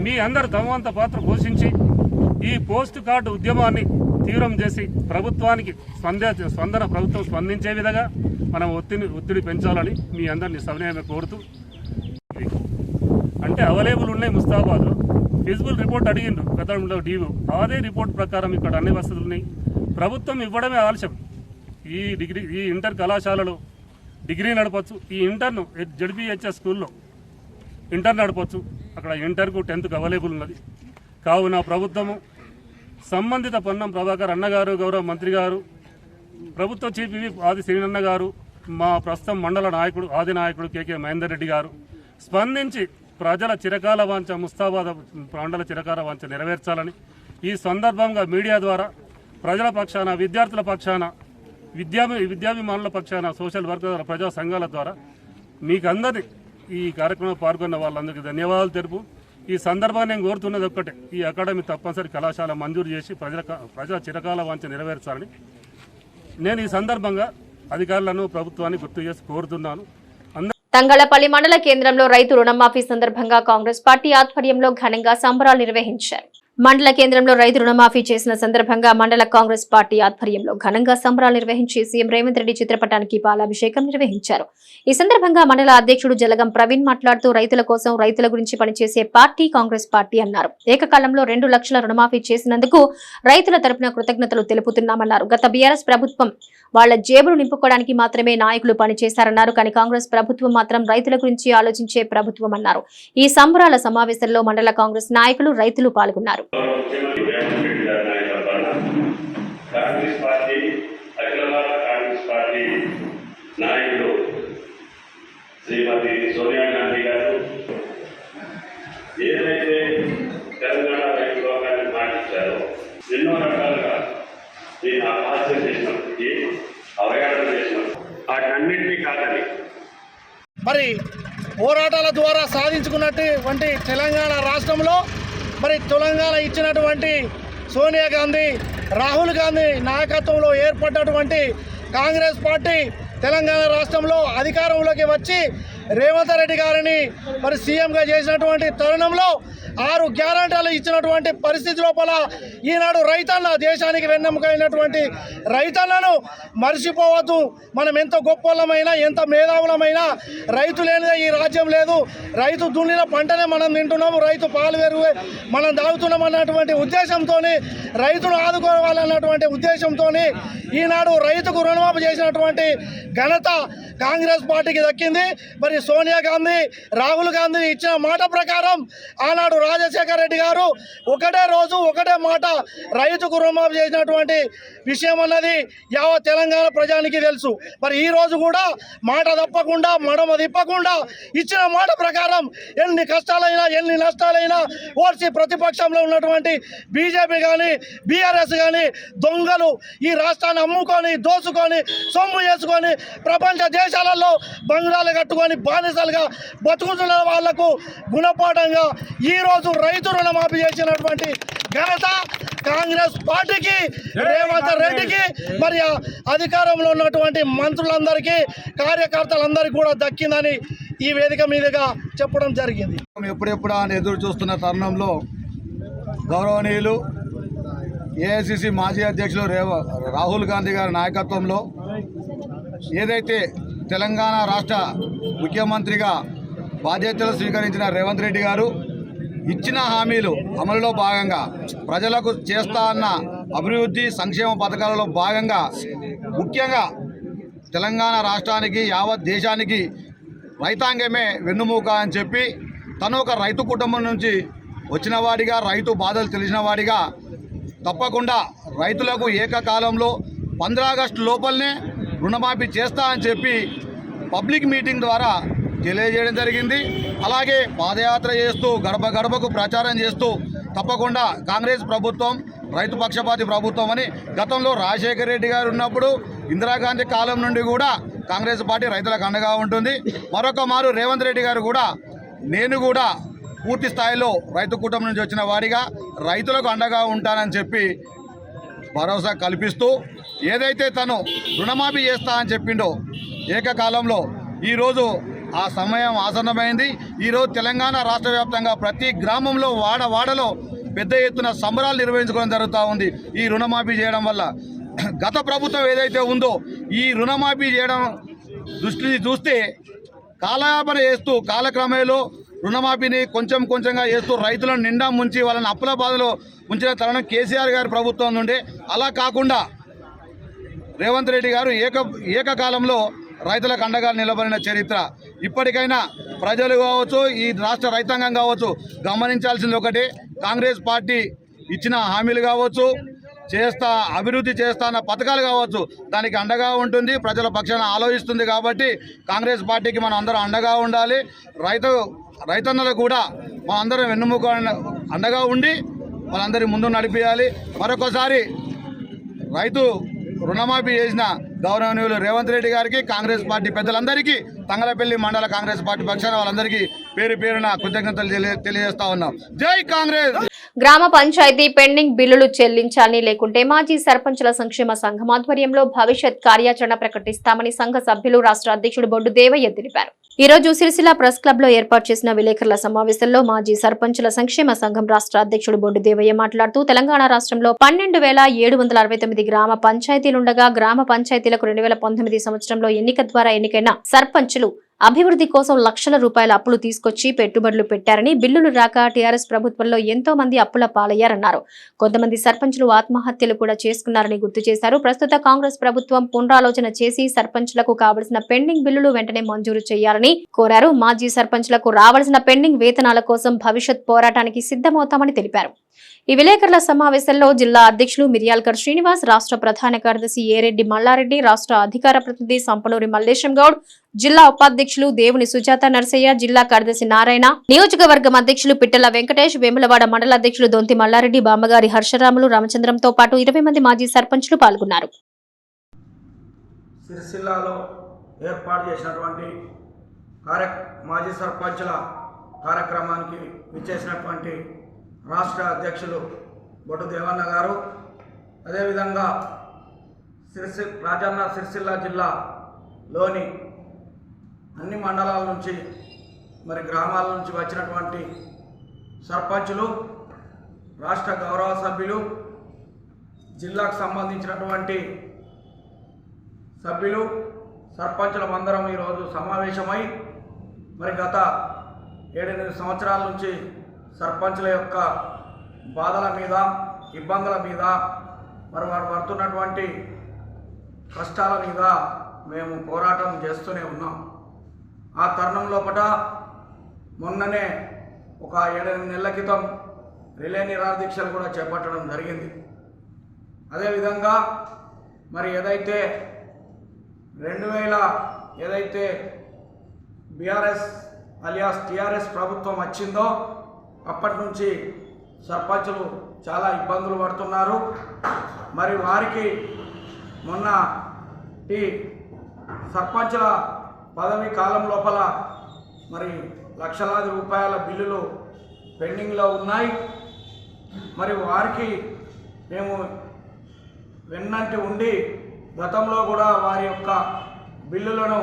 మీ అందరు తమవంత పాత్ర పోషించి ఈ పోస్ట్ కార్డు ఉద్యమాన్ని తీవ్రం చేసి ప్రభుత్వానికి ప్రభుత్వం స్పందించే విధంగా మనం ఒత్తిడి పెంచాలని మీ అందరినీ సవినయంగా కోరుతూ, అంటే అవైలబుల్ ఉన్నాయి ముస్తాబాద్లో. ఫిజిబుల్ రిపోర్ట్ అడిగిండు గతంలో డీఓ, అదే రిపోర్ట్ ప్రకారం ఇక్కడ అన్ని వసతులు ఉన్నాయి. ప్రభుత్వం ఇవ్వడమే ఆలస్యం. ఈ ఇంటర్ కళాశాలలో డిగ్రీ నడపచ్చు, ఈ ఇంటర్ను జడ్బీహెచ్ఎస్ స్కూల్లో ఇంటర్ నడపచ్చు. అక్కడ ఇంటర్కు 10th అవైలబుల్ ఉన్నది. కావున ప్రభుత్వము సంబంధిత పొన్నం ప్రభాకర్ అన్నగారు, గౌరవ మంత్రి గారు, ప్రభుత్వ చీఫ్ విప్ ఆది శ్రీనన్న గారు, మా ప్రస్తుతం మండల నాయకుడు ఆది నాయకుడు కేకే మహేందర్ రెడ్డి గారు స్పందించి ప్రజల చిరకాల వాంఛ ముస్తాబాద్ మండల చిరకాల వాంఛ నెరవేర్చాలని ఈ సందర్భంగా మీడియా ద్వారా ప్రజల పక్షాన, విద్యార్థుల పక్షాన, విద్యాభిమానుల పక్షాన, సోషల్ వర్కర్ ప్రజా సంఘాల ద్వారా మీకందరి ఈ కార్యక్రమంలో పాల్గొన్న వాళ్ళందరికీ ధన్యవాదాలు తెలుపు. ఈ సందర్భాన్ని నేను కోరుతున్నది ఒక్కటే, ఈ అకాడమీ తప్పనిసరి కళాశాల మంజూరు చేసి ప్రజల చిరకాల వాంఛ నెరవేర్చాలని నేను ఈ సందర్భంగా అధికారులను, ప్రభుత్వాన్ని గుర్తు చేసి కోరుతున్నాను. తంగళపల్లి మండల కేంద్రంలో రైతు రుణమాఫీ సందర్భంగా కాంగ్రెస్ పార్టీ ఆధ్వర్యంలో ఘనంగా సంబరాలు నిర్వహించారు. మండల కేంద్రంలో రైతు రుణమాఫీ చేసిన సందర్భంగా మండల కాంగ్రెస్ పార్టీ ఆధ్వర్యంలో ఘనంగా సంబరాలు నిర్వహించి సీఎం రేవంత్ రెడ్డి చిత్రపటానికి పాలాభిషేకం నిర్వహించారు. ఈ సందర్భంగా మండల అధ్యక్షుడు జలగం ప్రవీణ్ మాట్లాడుతూ రైతుల కోసం, రైతుల గురించి పనిచేసే పార్టీ కాంగ్రెస్ పార్టీ అన్నారు. ఏకకాలంలో 2 లక్షల రుణమాఫీ చేసినందుకు రైతుల తరపున కృతజ్ఞతలు తెలుపుతున్నామన్నారు. గత బీఆర్ఎస్ ప్రభుత్వం వాళ్ల జేబులు నింపుకోవడానికి మాత్రమే నాయకులు పనిచేశారన్నారు. కానీ కాంగ్రెస్ ప్రభుత్వం మాత్రం రైతుల గురించి ఆలోచించే ప్రభుత్వం అన్నారు. ఈ సంబరాల సమావేశంలో మండల కాంగ్రెస్ నాయకులు, రైతులు పాల్గొన్నారు. కాంగ్రెస్ పార్టీ, అఖిల భారత కాంగ్రెస్ పార్టీ నాయకులు శ్రీమతి సోనియా గాంధీ గారు ఏదైతే తెలంగాణ రైతు లోకాన్ని మాటించారో ఎన్నో రకాలుగా నేను ఆహాస్యం చేసినప్పటికీ, అవగాహన చేసినప్పుడు వాటన్నింటినీ కాదని మరి పోరాటాల ద్వారా సాధించుకున్నటువంటి తెలంగాణ రాష్ట్రంలో మరి తెలంగాణ ఇచ్చినటువంటి సోనియా గాంధీ, రాహుల్ గాంధీ నాయకత్వంలో ఏర్పడినటువంటి కాంగ్రెస్ పార్టీ తెలంగాణ రాష్ట్రంలో అధికారంలోకి వచ్చి రేవంత్ రెడ్డి గారిని మరి సీఎంగా చేసినటువంటి తరుణంలో 6 గ్యారంటీలు ఇచ్చినటువంటి పరిస్థితి లోపల ఈనాడు రైతన్న, దేశానికి వెన్నెముకైనటువంటి రైతన్నను మర్చిపోవద్దు. మనం ఎంత గొప్పలమైనా, ఎంత మేధావులమైనా రైతు లేనిదే ఈ రాజ్యం లేదు. రైతు దున్నిన పంటనే మనం తింటున్నాము, రైతు పాలు పెరుగు మనం తాగుతున్నాం అన్నటువంటి ఉద్దేశంతో, రైతును ఆదుకోవాలన్నటువంటి ఉద్దేశంతో ఈనాడు రైతుకు రుణమాఫీ చేసినటువంటి ఘనత కాంగ్రెస్ పార్టీకి దక్కింది. మరి సోనియా గాంధీ, రాహుల్ గాంధీ ఇచ్చిన మాట ప్రకారం ఆనాడు రాజశేఖర రెడ్డి గారు ఒకటే రోజు ఒకటే మాట రైతుకు రుణమాఫీ చేసినటువంటి విషయం అన్నది యావత్ తెలంగాణ ప్రజానికి తెలుసు. మరి ఈ రోజు కూడా మాట తప్పకుండా, మడమ తిప్పకుండా ఇచ్చిన మాట ప్రకారం ఎన్ని కష్టాలైనా, ఎన్ని నష్టాలైనా ఓర్చి ప్రతిపక్షంలో ఉన్నటువంటి బీజేపీ కానీ, బీఆర్ఎస్ కానీ దొంగలు ఈ రాష్ట్రాన్ని అమ్ముకొని, దోచుకొని, సొమ్ము చేసుకొని ప్రపంచ దేశాలలో బంగ్లాలు కట్టుకొని బానిసలుగా బతుకుతున్న వాళ్లకు గుణపాఠంగా ఈరోజు రైతు రుణమాఫీ చేసినటువంటి ఘనత కాంగ్రెస్ పార్టీకి, రేవంత్ రెడ్డికి, మరి అధికారంలో ఉన్నటువంటి మంత్రులందరికీ, కార్యకర్తలందరికీ కూడా దక్కిందని ఈ వేదిక మీదుగా చెప్పడం జరిగింది. ఎప్పుడెప్పుడు అని ఎదురు చూస్తున్న తరుణంలో గౌరవనీయులు ఏఐసిసి మాజీ అధ్యక్షులు రాహుల్ గాంధీ గారి నాయకత్వంలో ఏదైతే తెలంగాణ రాష్ట్ర ముఖ్యమంత్రిగా బాధ్యతలు స్వీకరించిన రేవంత్ రెడ్డి గారు ఇచ్చిన హామీలు అమలులో భాగంగా ప్రజలకు చేస్తా అన్న అభివృద్ధి సంక్షేమ పథకాలలో భాగంగా ముఖ్యంగా తెలంగాణ రాష్ట్రానికి, యావత్ దేశానికి రైతాంగమే వెన్నుమూక అని చెప్పి తను ఒక రైతు కుటుంబం నుంచి వచ్చిన వాడిగా, రైతు బాధలు తెలిసిన వాడిగా తప్పకుండా రైతులకు ఏకకాలంలో 15 ఆగస్టు లోపలనే రుణమాఫీ చేస్తా అని చెప్పి పబ్లిక్ మీటింగ్ ద్వారా తెలియజేయడం జరిగింది. అలాగే పాదయాత్ర చేస్తూ గడప గడపకు ప్రచారం చేస్తూ తప్పకుండా కాంగ్రెస్ ప్రభుత్వం రైతు పక్షపాతి ప్రభుత్వం అని గతంలో రాజశేఖర రెడ్డి గారు ఉన్నప్పుడు, ఇందిరాగాంధీ కాలం నుండి కూడా కాంగ్రెస్ పార్టీ రైతులకు అండగా ఉంటుంది. మరొక మారు రేవంత్ రెడ్డి గారు కూడా నేను కూడా పూర్తి స్థాయిలో రైతు కుటుంబం నుంచి వచ్చిన వాడిగా రైతులకు అండగా ఉంటానని చెప్పి భరోసా కల్పిస్తూ ఏదైతే తను రుణమాఫీ చేస్తా అని చెప్పిండో ఏకకాలంలో ఈరోజు ఆ సమయం ఆసన్నమైంది. ఈరోజు తెలంగాణ రాష్ట్ర వ్యాప్తంగా ప్రతి గ్రామంలో వాడలో పెద్ద ఎత్తున సంబరాలు నిర్వహించుకోవడం జరుగుతూ ఉంది ఈ రుణమాఫీ చేయడం వల్ల. గత ప్రభుత్వం ఏదైతే ఉందో ఈ రుణమాఫీ చేయడం దృష్టిని చూస్తే కాలయాపన చేస్తూ కాలక్రమేణలో రుణమాఫీని కొంచెం కొంచెంగా చేస్తూ రైతులను నిండా ముంచి వాళ్ళని అప్పుల బాధలో ఉంచిన తరుణం కేసీఆర్ గారి ప్రభుత్వం నుండి. అలా కాకుండా రేవంత్ రెడ్డి గారు ఏకకాలంలో రైతులకు అండగా నిలబడిన చరిత్ర. ఇప్పటికైనా ప్రజలు కావచ్చు, ఈ రాష్ట్ర రైతాంగం కావచ్చు గమనించాల్సింది ఒకటి, కాంగ్రెస్ పార్టీ ఇచ్చిన హామీలు కావచ్చు, అభివృద్ధి చేస్తాన్న పథకాలు కావచ్చు దానికి అండగా ఉంటుంది, ప్రజల పక్షాన ఆలోచిస్తుంది. కాబట్టి కాంగ్రెస్ పార్టీకి మనం అందరం అండగా ఉండాలి. రైతన్నలకు కూడా మనం అందరం వెన్నుముక అండగా ఉండి వాళ్ళందరి ముందు నడిపించాలి. మరొకసారి రైతు రుణమాఫీ చేసిన గౌరవనీయులు రేవంత్ రెడ్డి గారికి, కాంగ్రెస్ పార్టీ పెద్దలందరికీ, తంగలపల్లి మండల కాంగ్రెస్ పార్టీ పక్షాన వాళ్ళందరికీ పేరు పేరున కృతజ్ఞతలు తెలియజేస్తా ఉన్నాం. జై కాంగ్రెస్. గ్రామ పంచాయతీ పెండింగ్ బిల్లులు చెల్లించాలని, లేకుంటే మాజీ సర్పంచుల సంక్షేమ సంఘం ఆధ్వర్యంలో భవిష్యత్ కార్యాచరణ ప్రకటిస్తామని సంఘ సభ్యులు రాష్ట్ర అధ్యక్షుడు బొడ్డు దేవయ్య తెలిపారు. ఈ రోజు సిరిసిల్ల ప్రెస్ క్లబ్ లో ఏర్పాటు చేసిన విలేకరుల సమావేశంలో మాజీ సర్పంచుల సంక్షేమ సంఘం రాష్ట్ర అధ్యక్షుడు బొడ్డు దేవయ్య మాట్లాడుతూ తెలంగాణ రాష్ట్రంలో 12,769 గ్రామ పంచాయతీలుండగా గ్రామ పంచాయతీలకు 2019 సంవత్సరంలో ఎన్నిక ద్వారా ఎన్నికైన సర్పంచులు అభివృద్ధి కోసం లక్షల రూపాయల అప్పులు తీసుకొచ్చి పెట్టుబడులు పెట్టారని, బిల్లులు రాక టీఆర్ఎస్ ప్రభుత్వంలో ఎంతో మంది అప్పుల పాలయ్యారన్నారు. కొంతమంది సర్పంచులు ఆత్మహత్యలు కూడా చేసుకున్నారని గుర్తు చేశారు. ప్రస్తుత కాంగ్రెస్ ప్రభుత్వం పునరాలోచన చేసి సర్పంచులకు కావలసిన పెండింగ్ బిల్లులు వెంటనే మంజూరు చేయాలని కోరారు. మాజీ సర్పంచులకు రావాల్సిన పెండింగ్ వేతనాల కోసం భవిష్యత్ పోరాటానికి సిద్ధమవుతామని తెలిపారు. ఈ విలేకరుల సమావేశంలో జిల్లా అధ్యక్షులు మిర్యాల్కర్ శ్రీనివాస్, రాష్ట్ర ప్రధాన కార్యదర్శి ఏరెడ్డి మల్లారెడ్డి, రాష్ట్ర అధికార ప్రతినిధి సంపనూరి మల్లేశం గౌడ్, జిల్లా ఉపాధ్యక్షులు దేవుని సుజాత నర్సయ్య, జిల్లా కార్యదర్శి నారాయణ, నియోజకవర్గం అధ్యక్షులు పిట్టల వెంకటేష్, వేములవాడ మండల అధ్యక్షులు దొంతి మల్లారెడ్డి, బామ్మగారి హర్షరాములు, రామచంద్రంతో పాటు 20 మంది మాజీ సర్పంచులు పాల్గొన్నారు. సిరిసిల్లాలో ఏర్పాటు చేసినటువంటి మాజీ సర్పంచుల కార్యక్రమానికి విచ్చేసినటువంటి రాష్ట్ర అధ్యక్షులు బొడ్డు దేవన్న గారు, అదేవిధంగా రాజన్న సిరిసిల్ల జిల్లాలోని అన్ని మండలాల నుంచి గ్రామాల నుంచి వచ్చినటువంటి సర్పంచులు, రాష్ట్ర గౌరవ సభ్యులు, జిల్లాకు సంబంధించినటువంటి సభ్యులు, సర్పంచులమందరం ఈరోజు సమావేశమై గత 7-8 సంవత్సరాల నుంచి సర్పంచుల యొక్క బాధల మీద, ఇబ్బందుల మీద, వారు పడుతున్నటువంటి కష్టాల మీద మేము పోరాటం చేస్తూనే ఉన్నాం. ఆ తరుణం లోపల మొన్ననే ఒక 7-8 నెలల క్రితం రిలే నిరాదీక్షలు కూడా చేపట్టడం జరిగింది. అదేవిధంగా ఏదైతే 2000 ఏదైతే బీఆర్ఎస్ అలియాస్ టీఆర్ఎస్ ప్రభుత్వం వచ్చిందో అప్పటి నుంచి సర్పంచులు చాలా ఇబ్బందులు పడుతున్నారు. వారికి మొన్న ఈ సర్పంచుల పదవి కాలం లోపల లక్షలాది రూపాయల బిల్లులు పెండింగ్లో ఉన్నాయి. వారికి మేము వెన్నంటి ఉండి గతంలో కూడా వారి యొక్క బిల్లులను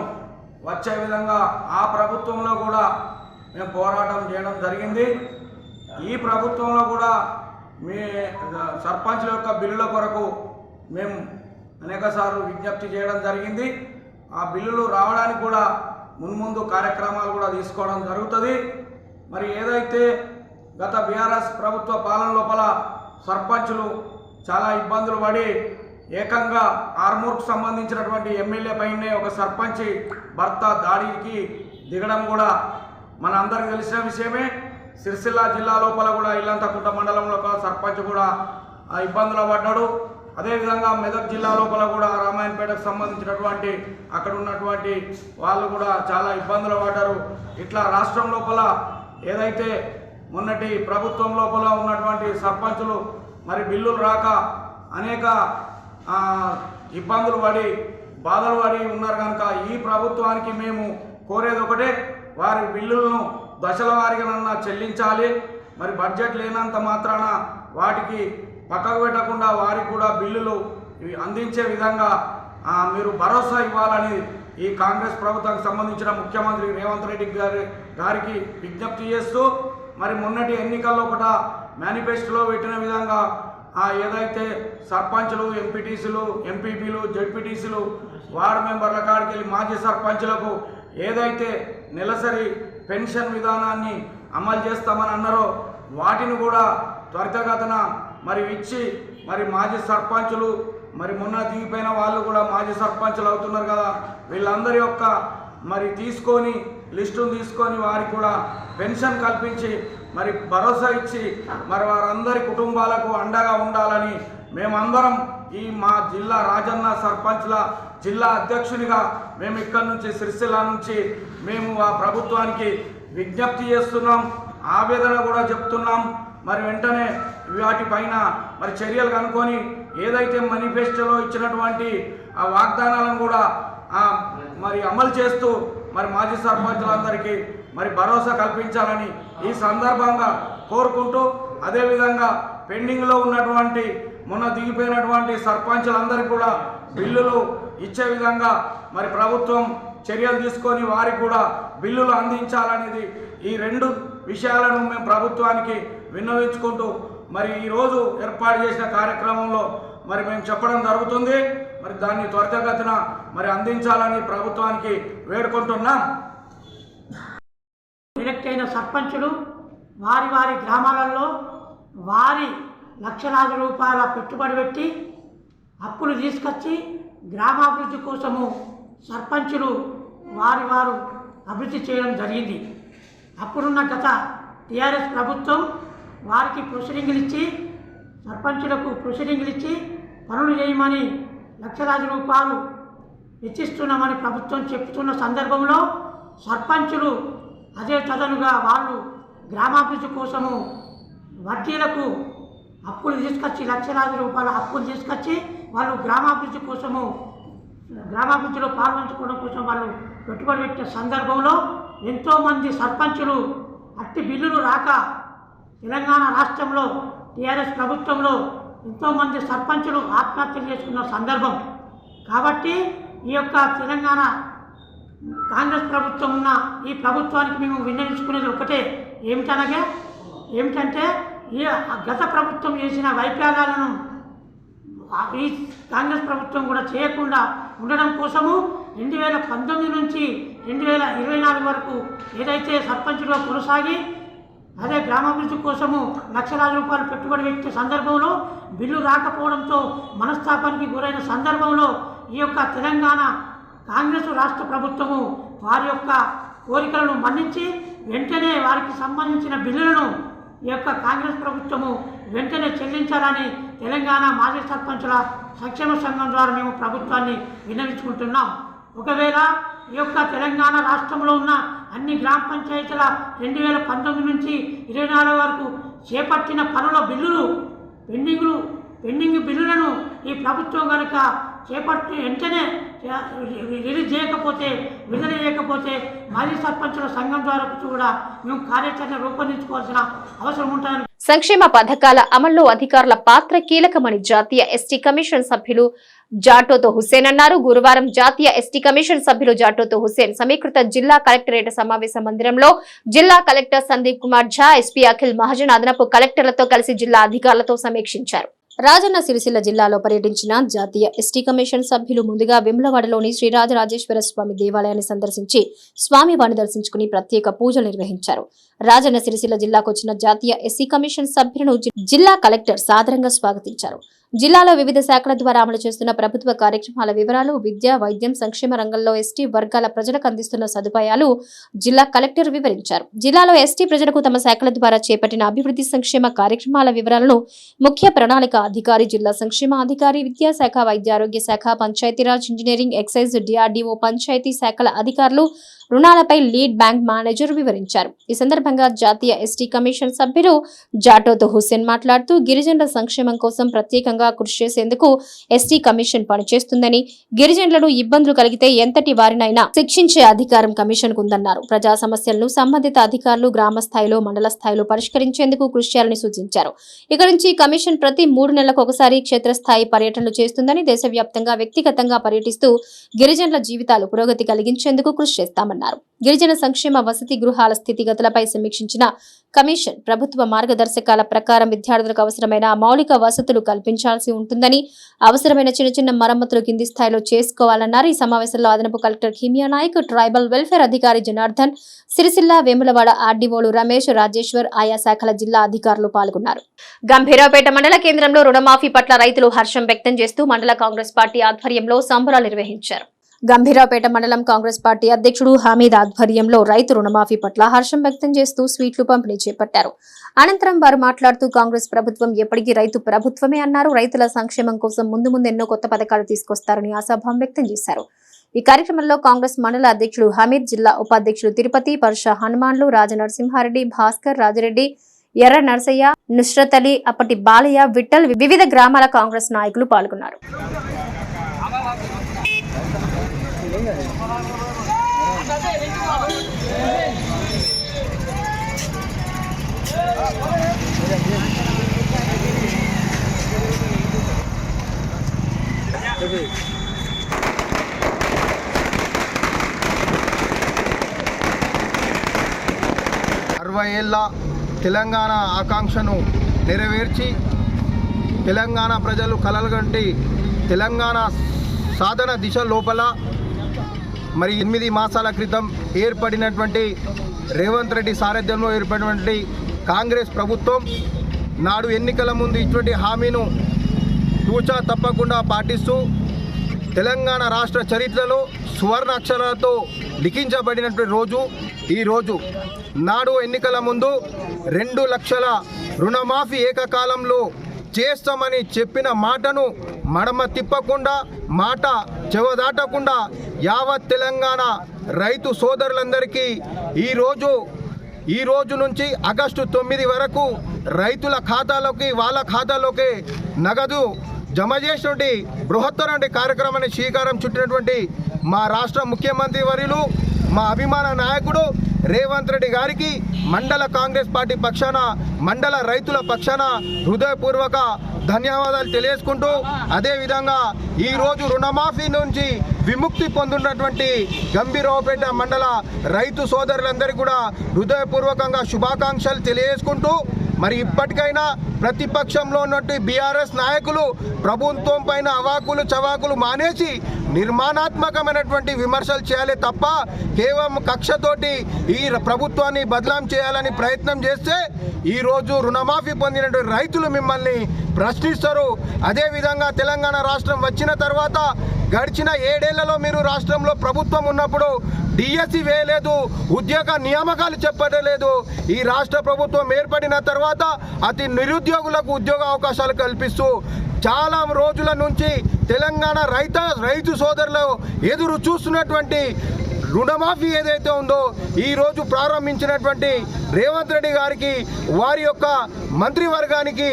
వచ్చే విధంగా ఆ ప్రభుత్వంలో కూడా మేము పోరాటం చేయడం జరిగింది. ఈ ప్రభుత్వంలో కూడా మీ సర్పంచుల యొక్క బిల్లుల కొరకు మేము అనేకసార్లు విజ్ఞప్తి చేయడం జరిగింది. ఆ బిల్లులు రావడానికి కూడా మున్ముందు కార్యక్రమాలు కూడా తీసుకోవడం జరుగుతుంది. ఏదైతే గత బీఆర్ఎస్ ప్రభుత్వ పాలన లోపల సర్పంచులు చాలా ఇబ్బందులు పడి ఏకంగా ఆర్మూర్కు సంబంధించినటువంటి ఎమ్మెల్యే పైనే ఒక సర్పంచి భర్త దాడికి దిగడం కూడా మన అందరికీ తెలిసిన విషయమే. సిరిసిల్ల జిల్లా లోపల కూడా ఇల్లంతకుంట మండలంలో ఒక సర్పంచ్ కూడా ఇబ్బందులు పడ్డాడు. అదేవిధంగా మెదక్ జిల్లా లోపల కూడా రామాయణపేటకు సంబంధించినటువంటి అక్కడ ఉన్నటువంటి వాళ్ళు కూడా చాలా ఇబ్బందులు పడ్డారు. ఇట్లా రాష్ట్రం లోపల ఏదైతే మొన్నటి ప్రభుత్వం లోపల ఉన్నటువంటి సర్పంచులు మరి బిల్లులు రాక అనేక ఇబ్బందులు పడి బాధలు పడి ఉన్నారు కనుక ఈ ప్రభుత్వానికి మేము కోరేది ఒకటే, వారి బిల్లులను దశల వారీగా చెల్లించాలి. మరి బడ్జెట్ లేనంత మాత్రాన వాటికి పక్కకు పెట్టకుండా వారికి కూడా బిల్లులు అందించే విధంగా మీరు భరోసా ఇవ్వాలని ఈ కాంగ్రెస్ ప్రభుత్వానికి సంబంధించిన ముఖ్యమంత్రి రేవంత్ రెడ్డి గారికి విజ్ఞప్తి చేస్తూ, మరి మొన్నటి ఎన్నికల్లో కూడా మేనిఫెస్టోలో పెట్టిన విధంగా ఏదైతే సర్పంచులు, ఎంపీటీసీలు, ఎంపీపీలు, జడ్పీటీసీలు, వార్డు మెంబర్ల కాడికి వెళ్ళి మాజీ సర్పంచులకు ఏదైతే నెలసరి పెన్షన్ విధానాన్ని అమలు చేస్తామని అన్నారో వాటిని కూడా త్వరితగతిన మరి ఇచ్చి మరి మాజీ సర్పంచులు మరి మొన్న దిగిపోయిన వాళ్ళు కూడా మాజీ సర్పంచులు అవుతున్నారు కదా, వీళ్ళందరి యొక్క మరి తీసుకొని లిస్టును తీసుకొని వారికి కూడా పెన్షన్ కల్పించి మరి భరోసా ఇచ్చి మరి వారందరి కుటుంబాలకు అండగా ఉండాలని మేమందరం ఈ మా జిల్లా రాజన్న సర్పంచ్ల జిల్లా అధ్యక్షునిగా మేము ఇక్కడి నుంచి సిరిసిల్ల నుంచి మేము ఆ ప్రభుత్వానికి విజ్ఞప్తి చేస్తున్నాం, ఆవేదన కూడా చెప్తున్నాం. మరి వెంటనే వాటిపైన మరి చర్యలు కనుక్కొని ఏదైతే మేనిఫెస్టోలో ఇచ్చినటువంటి ఆ వాగ్దానాలను కూడా మరి అమలు చేస్తూ మరి మాజీ సర్పంచులందరికీ మరి భరోసా కల్పించాలని ఈ సందర్భంగా కోరుకుంటూ, అదేవిధంగా పెండింగ్లో ఉన్నటువంటి మొన్న దిగిపోయినటువంటి సర్పంచులందరికీ కూడా బిల్లులు ఇచ్చే విధంగా మరి ప్రభుత్వం చర్యలు తీసుకొని వారికి కూడా బిల్లులు అందించాలనేది ఈ రెండు విషయాలను మేము ప్రభుత్వానికి విన్నవించుకుంటూ మరి ఈరోజు ఏర్పాటు చేసిన కార్యక్రమంలో మరి మేము చెప్పడం జరుగుతుంది. మరి దాన్ని త్వరితగతిన మరి అందించాలని ప్రభుత్వానికి వేడుకుంటున్నాం. ఎలక్ట్ అయిన సర్పంచులు వారి వారి గ్రామాలలో వారి లక్షలాది రూపాయల పెట్టుబడి పెట్టి అప్పులు తీసుకొచ్చి గ్రామాభివృద్ధి కోసము సర్పంచులు వారు అభివృద్ధి చేయడం జరిగింది. అప్పుడున్న గత టీఆర్ఎస్ ప్రభుత్వం వారికి ప్రొసీడింగ్లు ఇచ్చి సర్పంచులకు ప్రొసీడింగ్లు ఇచ్చి పనులు చేయమని లక్షలాది రూపాయలు వెచ్చిస్తున్నామని ప్రభుత్వం చెప్తున్న సందర్భంలో సర్పంచులు అదే తదనుగా వాళ్ళు గ్రామాభివృద్ధి కోసము వడ్డీలకు అప్పులు తీసుకొచ్చి లక్షలాది రూపాయల అప్పులు తీసుకొచ్చి వాళ్ళు గ్రామాభివృద్ధి కోసము గ్రామాభివృద్ధిలో పాల్పంచుకోవడం కోసం వాళ్ళు పెట్టుబడి పెట్టిన సందర్భంలో ఎంతోమంది సర్పంచులు అట్టి బిల్లులు రాక తెలంగాణ రాష్ట్రంలో టీఆర్ఎస్ ప్రభుత్వంలో ఎంతోమంది సర్పంచులు ఆత్మహత్యలు చేసుకున్న సందర్భం. కాబట్టి ఈ యొక్క తెలంగాణ కాంగ్రెస్ ప్రభుత్వం ఉన్న ఈ ప్రభుత్వానికి మేము విన్నవించుకునేది ఒకటే, ఏమిటంటే ఈ గత ప్రభుత్వం చేసిన వైఫల్యాలను ఈ కాంగ్రెస్ ప్రభుత్వం కూడా చేయకుండా ఉండడం కోసము 2019 నుంచి 2024 వరకు ఏదైతే సర్పంచులుగా కొనసాగి అదే గ్రామాభివృద్ధి కోసము లక్షలాది రూపాయలు పెట్టుబడి పెట్టే సందర్భంలో బిల్లు రాకపోవడంతో మనస్తాపానికి గురైన సందర్భంలో ఈ యొక్క తెలంగాణ కాంగ్రెస్ రాష్ట్ర ప్రభుత్వము వారి యొక్క కోరికలను మన్నించి వెంటనే వారికి సంబంధించిన బిల్లులను ఈ యొక్క కాంగ్రెస్ ప్రభుత్వము వెంటనే చెల్లించాలని తెలంగాణ మాజీ సర్పంచుల సంక్షేమ సంఘం ద్వారా మేము ప్రభుత్వాన్ని విన్నవించుకుంటున్నాం. ఒకవేళ ఈ యొక్క తెలంగాణ రాష్ట్రంలో ఉన్న అన్ని గ్రామ పంచాయతీల 2019 నుంచి 24 వరకు చేపట్టిన పనుల బిల్లులు పెండింగ్ బిల్లులను ఈ ప్రభుత్వం కనుక చేపట్టి వెంటనే రిలీజ్ చేయకపోతే విడుదల చేయకపోతే మాజీ సర్పంచుల సంఘం ద్వారా కూడా మేము కార్యాచరణ రూపొందించుకోవాల్సిన అవసరం ఉంటుందని. సంక్షేమ పథకాల అమల్లో అధికారుల పాత్ర కీలకమని జాతీయ ఎస్టీ కమిషన్ సభ్యులు జాటోతో హుస్సేన్ అన్నారు. గురువారం జాతీయ ఎస్టీ కమిషన్ సభ్యులు జాటోతో హుస్సేన్ సమీకృత జిల్లా కలెక్టరేట్ సమావేశ మందిరంలో జిల్లా కలెక్టర్ సందీప్ కుమార్ ఝా, ఎస్పీ అఖిల్ మహాజన్ అదనపు కలెక్టర్లతో కలిసి జిల్లా అధికారులతో సమీక్షించారు. రాజన్న సిరిసిల్ల జిల్లాలో పర్యటించిన జాతీయ ఎస్టీ కమిషన్ సభ్యులు ముందుగా విమ్లవాడలోని శ్రీరాజరాజేశ్వర స్వామి దేవాలయాన్ని సందర్శించి స్వామివారిని దర్శించుకుని ప్రత్యేక పూజలు నిర్వహించారు. రాజన్న సిరిసిల్ల జిల్లాకు వచ్చిన జాతీయ ఎస్సీ కమిషన్ సభ్యులను జిల్లా కలెక్టర్ సాదరంగా స్వాగతించారు. జిల్లాలో వివిధ శాఖల ద్వారా అమలు చేస్తున్న ప్రభుత్వ కార్యక్రమాల వివరాలు, విద్య, వైద్యం, సంక్షేమ రంగంలో ఎస్టీ వర్గాల ప్రజలకు అందిస్తున్న సదుపాయాలు జిల్లా కలెక్టర్ వివరించారు. జిల్లాలో ఎస్టీ ప్రజలకు తమ శాఖల ద్వారా చేపట్టిన అభివృద్ధి సంక్షేమ కార్యక్రమాల వివరాలను ముఖ్య ప్రణాళిక అధికారి, జిల్లా సంక్షేమ అధికారి, విద్యాశాఖ, వైద్య ఆరోగ్య శాఖ, Panchayati Raj, engineering, excise, DRDO, panchayati శాఖల అధికారులు, రుణాలపై లీడ్ బ్యాంక్ మేనేజర్ వివరించారు. ఈ సందర్భంగా జాతీయ ఎస్టీ కమిషన్ సభ్యులు జాటోత్ హుస్సేన్ మాట్లాడుతూ గిరిజనుల సంక్షేమం కోసం ప్రత్యేకంగా కృషి చేసేందుకు ఎస్టీ కమిషన్ పనిచేస్తుందని, గిరిజనులను ఇబ్బందులు కలిగితే ఎంతటి వారినైనా శిక్షించే అధికారం కమిషన్ కుందన్నారు. ప్రజా సమస్యలను సంబంధిత అధికారులు గ్రామ స్థాయిలో, మండల స్థాయిలో పరిష్కరించేందుకు కృషి చేయాలని సూచించారు. ఇక నుంచి కమిషన్ ప్రతి 3 నెలలకు ఒకసారి క్షేత్రస్థాయి పర్యటనలు చేస్తుందని, దేశవ్యాప్తంగా వ్యక్తిగతంగా పర్యటిస్తూ గిరిజనుల జీవితాలు పురోగతి కలిగించేందుకు కృషి చేస్తామన్నారు. గిరిజన సంక్షేమ వసతి గృహాల స్థితిగతులపై సమీక్షించిన కమిషన్ ప్రభుత్వ మార్గదర్శకాల ప్రకారం విద్యార్థులకు అవసరమైన మౌలిక వసతులు కల్పించాల్సి ఉంటుందని, అవసరమైన చిన్న మరమ్మతులు కింది స్థాయిలో చేసుకోవాలన్నారు. ఈ సమావేశంలో అదనపు collector Kimiya Nayak, tribal welfare అధికారి జనార్దన్, సిరిసిల్ల, వేములవాడ ఆర్డీఓలు రమేష్, రాజేశ్వర్, ఆయా శాఖల జిల్లా అధికారులు పాల్గొన్నారు. గంభీరావుపేట మండల కేంద్రంలో రుణమాఫీ పట్ల రైతులు హర్షం వ్యక్తం చేస్తూ మండల కాంగ్రెస్ పార్టీ ఆధ్వర్యంలో సంబరాలు నిర్వహించారు. గంభీరావుపేట మండలం కాంగ్రెస్ పార్టీ అధ్యక్షుడు హమీద్ ఆధ్వర్యంలో రైతు రుణమాఫీ పట్ల హర్షం వ్యక్తం చేస్తూ స్వీట్లు పంపిణీ చేపట్టారు. అనంతరం వారు మాట్లాడుతూ కాంగ్రెస్ ప్రభుత్వం ఎప్పటికీ రైతు ప్రభుత్వమే అన్నారు. రైతుల సంక్షేమం కోసం ముందు ఎన్నో కొత్త పథకాలు తీసుకొస్తారని ఆశాభావం వ్యక్తం చేశారు. ఈ కార్యక్రమంలో కాంగ్రెస్ మండల అధ్యక్షుడు హమీద్, జిల్లా ఉపాధ్యక్షుడు తిరుపతి, పరుష హనుమాన్లు, రాజనరసింహారెడ్డి, భాస్కర్, రాజిరెడ్డి, ఎర్ర నర్సయ్య, నుస్రత్ అలీ, అప్పటి బాలయ్య, విఠల్, వివిధ గ్రామాల కాంగ్రెస్ నాయకులు పాల్గొన్నారు. ఏళ్ల తెలంగాణ ఆకాంక్షను నెరవేర్చి తెలంగాణ ప్రజలు కలలుగంటి తెలంగాణ సాధన దిశ లోపల మరి 8 మాసాల క్రితం ఏర్పడినటువంటి రేవంత్ రెడ్డి సారథ్యంలో ఏర్పడినటువంటి కాంగ్రెస్ ప్రభుత్వం నాడు ఎన్నికల ముందు ఇటువంటి హామీను తూచా తప్పకుండా పాటిస్తూ తెలంగాణ రాష్ట్ర చరిత్రలో సువర్ణ అక్షరాలతో లిఖించబడినటువంటి రోజు ఈ రోజు. నాడు ఎన్నికల ముందు 2 లక్షల రుణమాఫీ ఏకకాలంలో చేస్తామని చెప్పిన మాటను మడమ తిప్పకుండా, మాట చెవదాటకుండా యావత్ తెలంగాణ రైతు సోదరులందరికీ ఈ రోజు నుంచి ఆగస్టు 9 వరకు రైతుల ఖాతాలోకి, వాళ్ళ ఖాతాలోకి నగదు జమ చేసినటువంటి బృహత్తర కార్యక్రమాన్ని శ్రీకారం చుట్టినటువంటి మా రాష్ట్ర ముఖ్యమంత్రి వర్యులు, మా అభిమాన నాయకుడు రేవంత్ రెడ్డి గారికి మండల కాంగ్రెస్ పార్టీ పక్షాన, మండల రైతుల పక్షాన హృదయపూర్వక ధన్యవాదాలు తెలియజేసుకుంటూ, అదేవిధంగా ఈరోజు రుణమాఫీ నుంచి విముక్తి పొందుతున్నటువంటి గంభీరావుపేట మండల రైతు సోదరులందరికీ కూడా హృదయపూర్వకంగా శుభాకాంక్షలు తెలియజేసుకుంటూ, మరి ఇప్పటికైనా ప్రతిపక్షంలో ఉన్నట్టు బీఆర్ఎస్ నాయకులు ప్రభుత్వం పైన అవాకులు చవాకులు మానేసి నిర్మాణాత్మకమైనటువంటి విమర్శలు చేయాలి తప్ప కేవలం కక్షతోటి ఈ ప్రభుత్వాన్ని బదలాం చేయాలని ప్రయత్నం చేస్తే ఈరోజు రుణమాఫీ పొందినటువంటి రైతులు మిమ్మల్ని ప్రశ్నిస్తారు. అదేవిధంగా తెలంగాణ రాష్ట్రం వచ్చిన తర్వాత గడిచిన 7 ఏళ్లలో మీరు రాష్ట్రంలో ప్రభుత్వం ఉన్నప్పుడు డిఎస్సి వేయలేదు, ఉద్యోగ నియామకాలు చెప్పలేదు. ఈ రాష్ట్ర ప్రభుత్వం ఏర్పడిన తర్వాత అతి నిరుద్యోగులకు ఉద్యోగ అవకాశాలు కల్పిస్తూ చాలా రోజుల నుంచి తెలంగాణ రైతు సోదరులు ఎదురు చూస్తున్నటువంటి రుణమాఫీ ఏదైతే ఉందో ఈరోజు ప్రారంభించినటువంటి రేవంత్ రెడ్డి గారికి, వారి యొక్క మంత్రివర్గానికి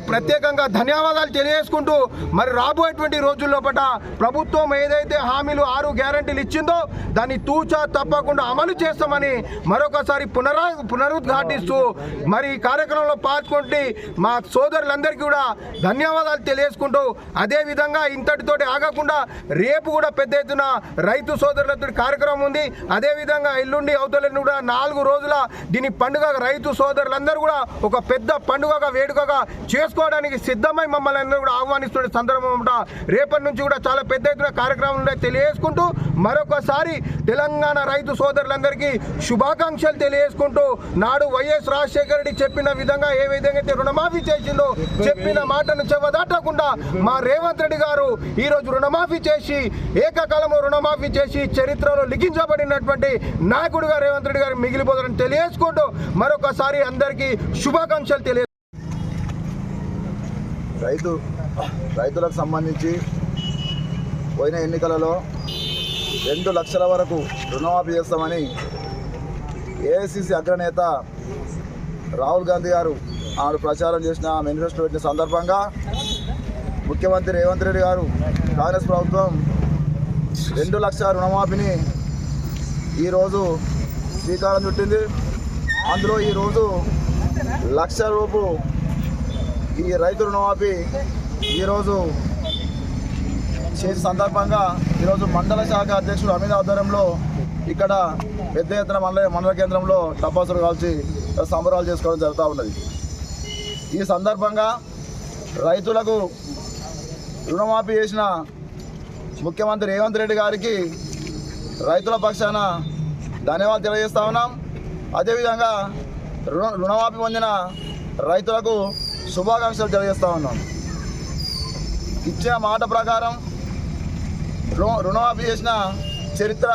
ప్రత్యేకంగా ధన్యవాదాలు తెలియజేసుకుంటూ, మరి రాబోయేటువంటి రోజుల్లోపట ప్రభుత్వం ఏదైతే హామీలు 6 గ్యారంటీలు ఇచ్చిందో దాన్ని తూచా తప్పకుండా అమలు చేస్తామని మరొకసారి పునరుద్ఘాటిస్తూ మరి ఈ కార్యక్రమంలో పాల్గొంటే మా సోదరులందరికీ కూడా ధన్యవాదాలు తెలియజేసుకుంటూ, అదేవిధంగా ఇంతటితోటి ఆగకుండా రేపు కూడా పెద్ద ఎత్తున రైతు సోదరులతో కార్యక్రమం ఉంది. అదేవిధంగా ఎల్లుండి అవతలని కూడా 4 రోజుల దీని పండుగ రైతు సోదరులందరూ కూడా ఒక పెద్ద పండుగగా వేడుకగా చేసుకోవడానికి సిద్ధమై మమ్మల్ని అందరూ కూడా ఆహ్వానిస్తున్న సందర్భం రేపటి నుంచి కూడా చాలా పెద్ద ఎత్తున కార్యక్రమాలు తెలియజేసుకుంటూ మరొకసారి తెలంగాణ రైతు సోదరులందరికీ శుభాకాంక్షలు తెలియజేసుకుంటూ నాడు వైఎస్ రాజశేఖర రెడ్డి చెప్పిన విధంగా ఏ విధంగా అయితే రుణమాఫీ చేసిందో చెప్పిన మాటను చెవదాటకుండా మా రేవంత్ రెడ్డి గారు ఈరోజు రుణమాఫీ చేసి ఏకకాలంలో రుణమాఫీ చేసి చరిత్రలో లిఖించబడినటువంటి నాయకుడిగా రేవంత్ రెడ్డి గారు మిగిలిపోతారని తెలియజేసుకుంటూ మరొకసారి అందరికీ శుభాకాంక్షలు తెలియ రైతులకు సంబంధించి పోయిన ఎన్నికలలో 2 లక్షల వరకు రుణమాఫీ చేస్తామని ఏఐసిసి అగ్రనేత రాహుల్ గాంధీ గారు ఆమె ప్రచారం చేసిన మేనిఫెస్టో పెట్టిన సందర్భంగా ముఖ్యమంత్రి రేవంత్ రెడ్డి గారు కాంగ్రెస్ ప్రభుత్వం 2 లక్షల రుణమాఫీని ఈరోజు శ్రీకారం చుట్టింది. అందులో ఈరోజు 1 లక్ష రూపు ఈ రైతు రుణమాఫీ ఈరోజు చేసే సందర్భంగా ఈరోజు మండల శాఖ అధ్యక్షుడు అమిత్ ఆధ్వర్యంలో ఇక్కడ పెద్ద ఎత్తున మండల కేంద్రంలో టపాసులు కాల్చి సంబరాలు చేసుకోవడం జరుగుతూ ఉన్నది. ఈ సందర్భంగా రైతులకు రుణమాఫీ చేసిన ముఖ్యమంత్రి రేవంత్ రెడ్డి గారికి రైతుల పక్షాన ధన్యవాదాలు తెలియజేస్తా ఉన్నాం. అదేవిధంగా రుణమాఫీ పొందిన రైతులకు శుభాకాంక్షలు తెలియజేస్తా ఉన్నాం. ఇచ్చిన మాట ప్రకారం రుణమాఫీ చేసిన చరిత్ర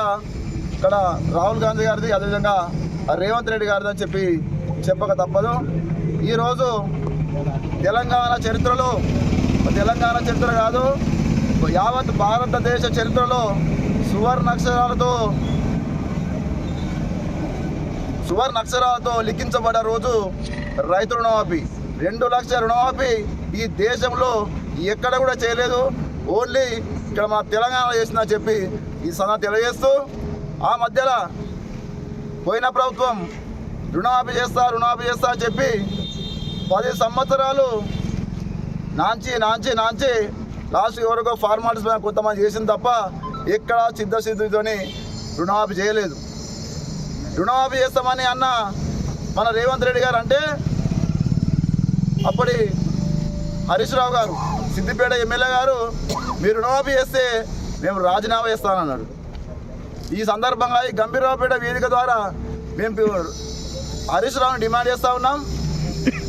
ఇక్కడ రాహుల్ గాంధీ గారిది, అదేవిధంగా రేవంత్ రెడ్డి గారిది అని చెప్పక తప్పదు. ఈరోజు తెలంగాణ చరిత్రలో, తెలంగాణ చరిత్ర కాదు యావత్ భారతదేశ చరిత్రలో సువర్ణ అక్షరాలతో లిఖించబడ్డ రోజు రైతు రుణమాఫీ. 2 లక్షల రుణమాఫీ ఈ దేశంలో ఎక్కడ కూడా చేయలేదు, ఓన్లీ ఇక్కడ మన తెలంగాణలో చేసిందని చెప్పి ఈ సంగతి తెలియజేస్తూ, ఆ మధ్యలో పోయిన ప్రభుత్వం రుణమాఫీ చేస్తా అని చెప్పి 10 సంవత్సరాలు నాంచి లాస్ట్ ఎవరికో ఫార్మాలిటీస్ కొంతమంది చేసింది తప్ప ఎక్కడ సిద్ధతోని రుణమాఫీ చేయలేదు. రుణమాఫీ చేస్తామని అన్న మన రేవంత్ రెడ్డి గారు అంటే అప్పటి హరీష్ రావు గారు సిద్దిపేట ఎమ్మెల్యే గారు మీరు రుణమాఫీ చేస్తే మేము రాజీనామా చేస్తానన్నాడు. ఈ సందర్భంగా ఈ గంభీరరావుపేట వేదిక ద్వారా మేము హరీష్ రావుని డిమాండ్ చేస్తూ ఉన్నాం.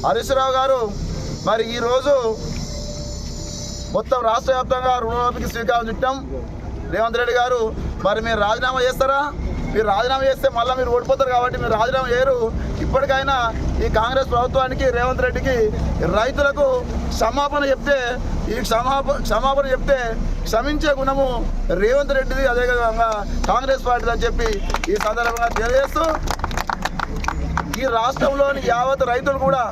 హరీష్ రావు గారు మరి ఈరోజు మొత్తం రాష్ట్ర వ్యాప్తంగా రుణమాఫీకి శ్రీకారం చుట్టాం. రేవంత్ రెడ్డి గారు మరి మీరు రాజీనామా చేస్తారా? మీరు రాజీనామా చేస్తే మళ్ళీ మీరు ఓడిపోతారు కాబట్టి మీరు రాజీనామా చేయరు. ఇప్పటికైనా ఈ కాంగ్రెస్ ప్రభుత్వానికి రేవంత్ రెడ్డికి రైతులకు క్షమాపణ చెప్తే క్షమించే గుణము రేవంత్ రెడ్డిది, అదేవిధంగా కాంగ్రెస్ పార్టీది అని చెప్పి ఈ సందర్భంగా తెలియజేస్తూ, ఈ రాష్ట్రంలోని యావత్ రైతులు కూడా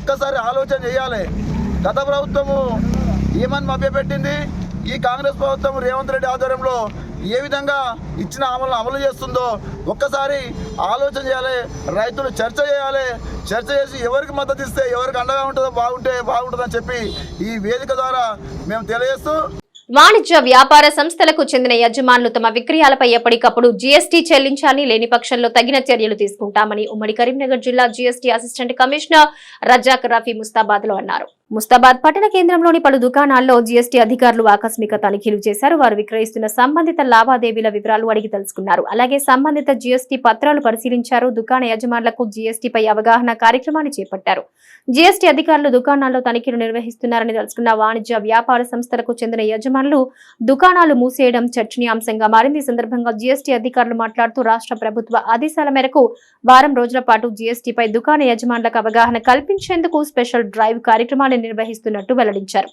ఒక్కసారి ఆలోచన చేయాలి. గత ప్రభుత్వము ఏమని మభ్యపెట్టింది, ఈ కాంగ్రెస్ ప్రభుత్వం రేవంత్ రెడ్డి ఆధ్వర్యంలో ఏ విధంగా ఇచ్చిన అమలు చేస్తుందో ఒక్కసారి ఆలోచన చేయాలి. రైతులు చర్చ చేసి ఎవరికి మద్దతు ఇస్తే ఎవరికి అండగా ఉంటుందో బాగుంటుందని చెప్పి ఈ వేదిక ద్వారా మేము తెలియజేస్తూ, వాణిజ్య వ్యాపార సంస్థలకు చెందిన యజమానులు తమ విక్రయాలపై ఎప్పటికప్పుడు జీఎస్టీ చెల్లించాలని, లేని పక్షంలో తగిన చర్యలు తీసుకుంటామని ఉమ్మడి కరీంనగర్ జిల్లా GST assistant commissioner Razak Rafi Mustabad లో అన్నారు. ముస్తాబాద్ పట్టణ కేంద్రంలోని పలు దుకాణాల్లో జీఎస్టీ అధికారులు ఆకస్మిక తనిఖీలు చేశారు. వారు విక్రయిస్తున్న సంబంధిత లావాదేవీల వివరాలు అడిగి తెలుసుకున్నారు. అలాగే సంబంధిత జీఎస్టీ పత్రాలు పరిశీలించారు. దుకాణ యజమానులకు జీఎస్టీపై అవగాహన కార్యక్రమాన్ని చేపట్టారు. జీఎస్టీ అధికారులు దుకాణాల్లో తనిఖీలు నిర్వహిస్తున్నారని తెలుసుకున్న వాణిజ్య వ్యాపార సంస్థలకు చెందిన యజమానులు దుకాణాలు మూసేయడం చర్చనీయాంశంగా మారింది. ఈ సందర్భంగా జీఎస్టీ అధికారులు మాట్లాడుతూ రాష్ట్ర ప్రభుత్వ ఆదేశాల మేరకు వారం రోజుల పాటు జీఎస్టీపై దుకాణ యజమానులకు అవగాహన కల్పించేందుకు స్పెషల్ డ్రైవ్ కార్యక్రమాన్ని నిర్వహిస్తున్నట్టు వెల్లడించారు.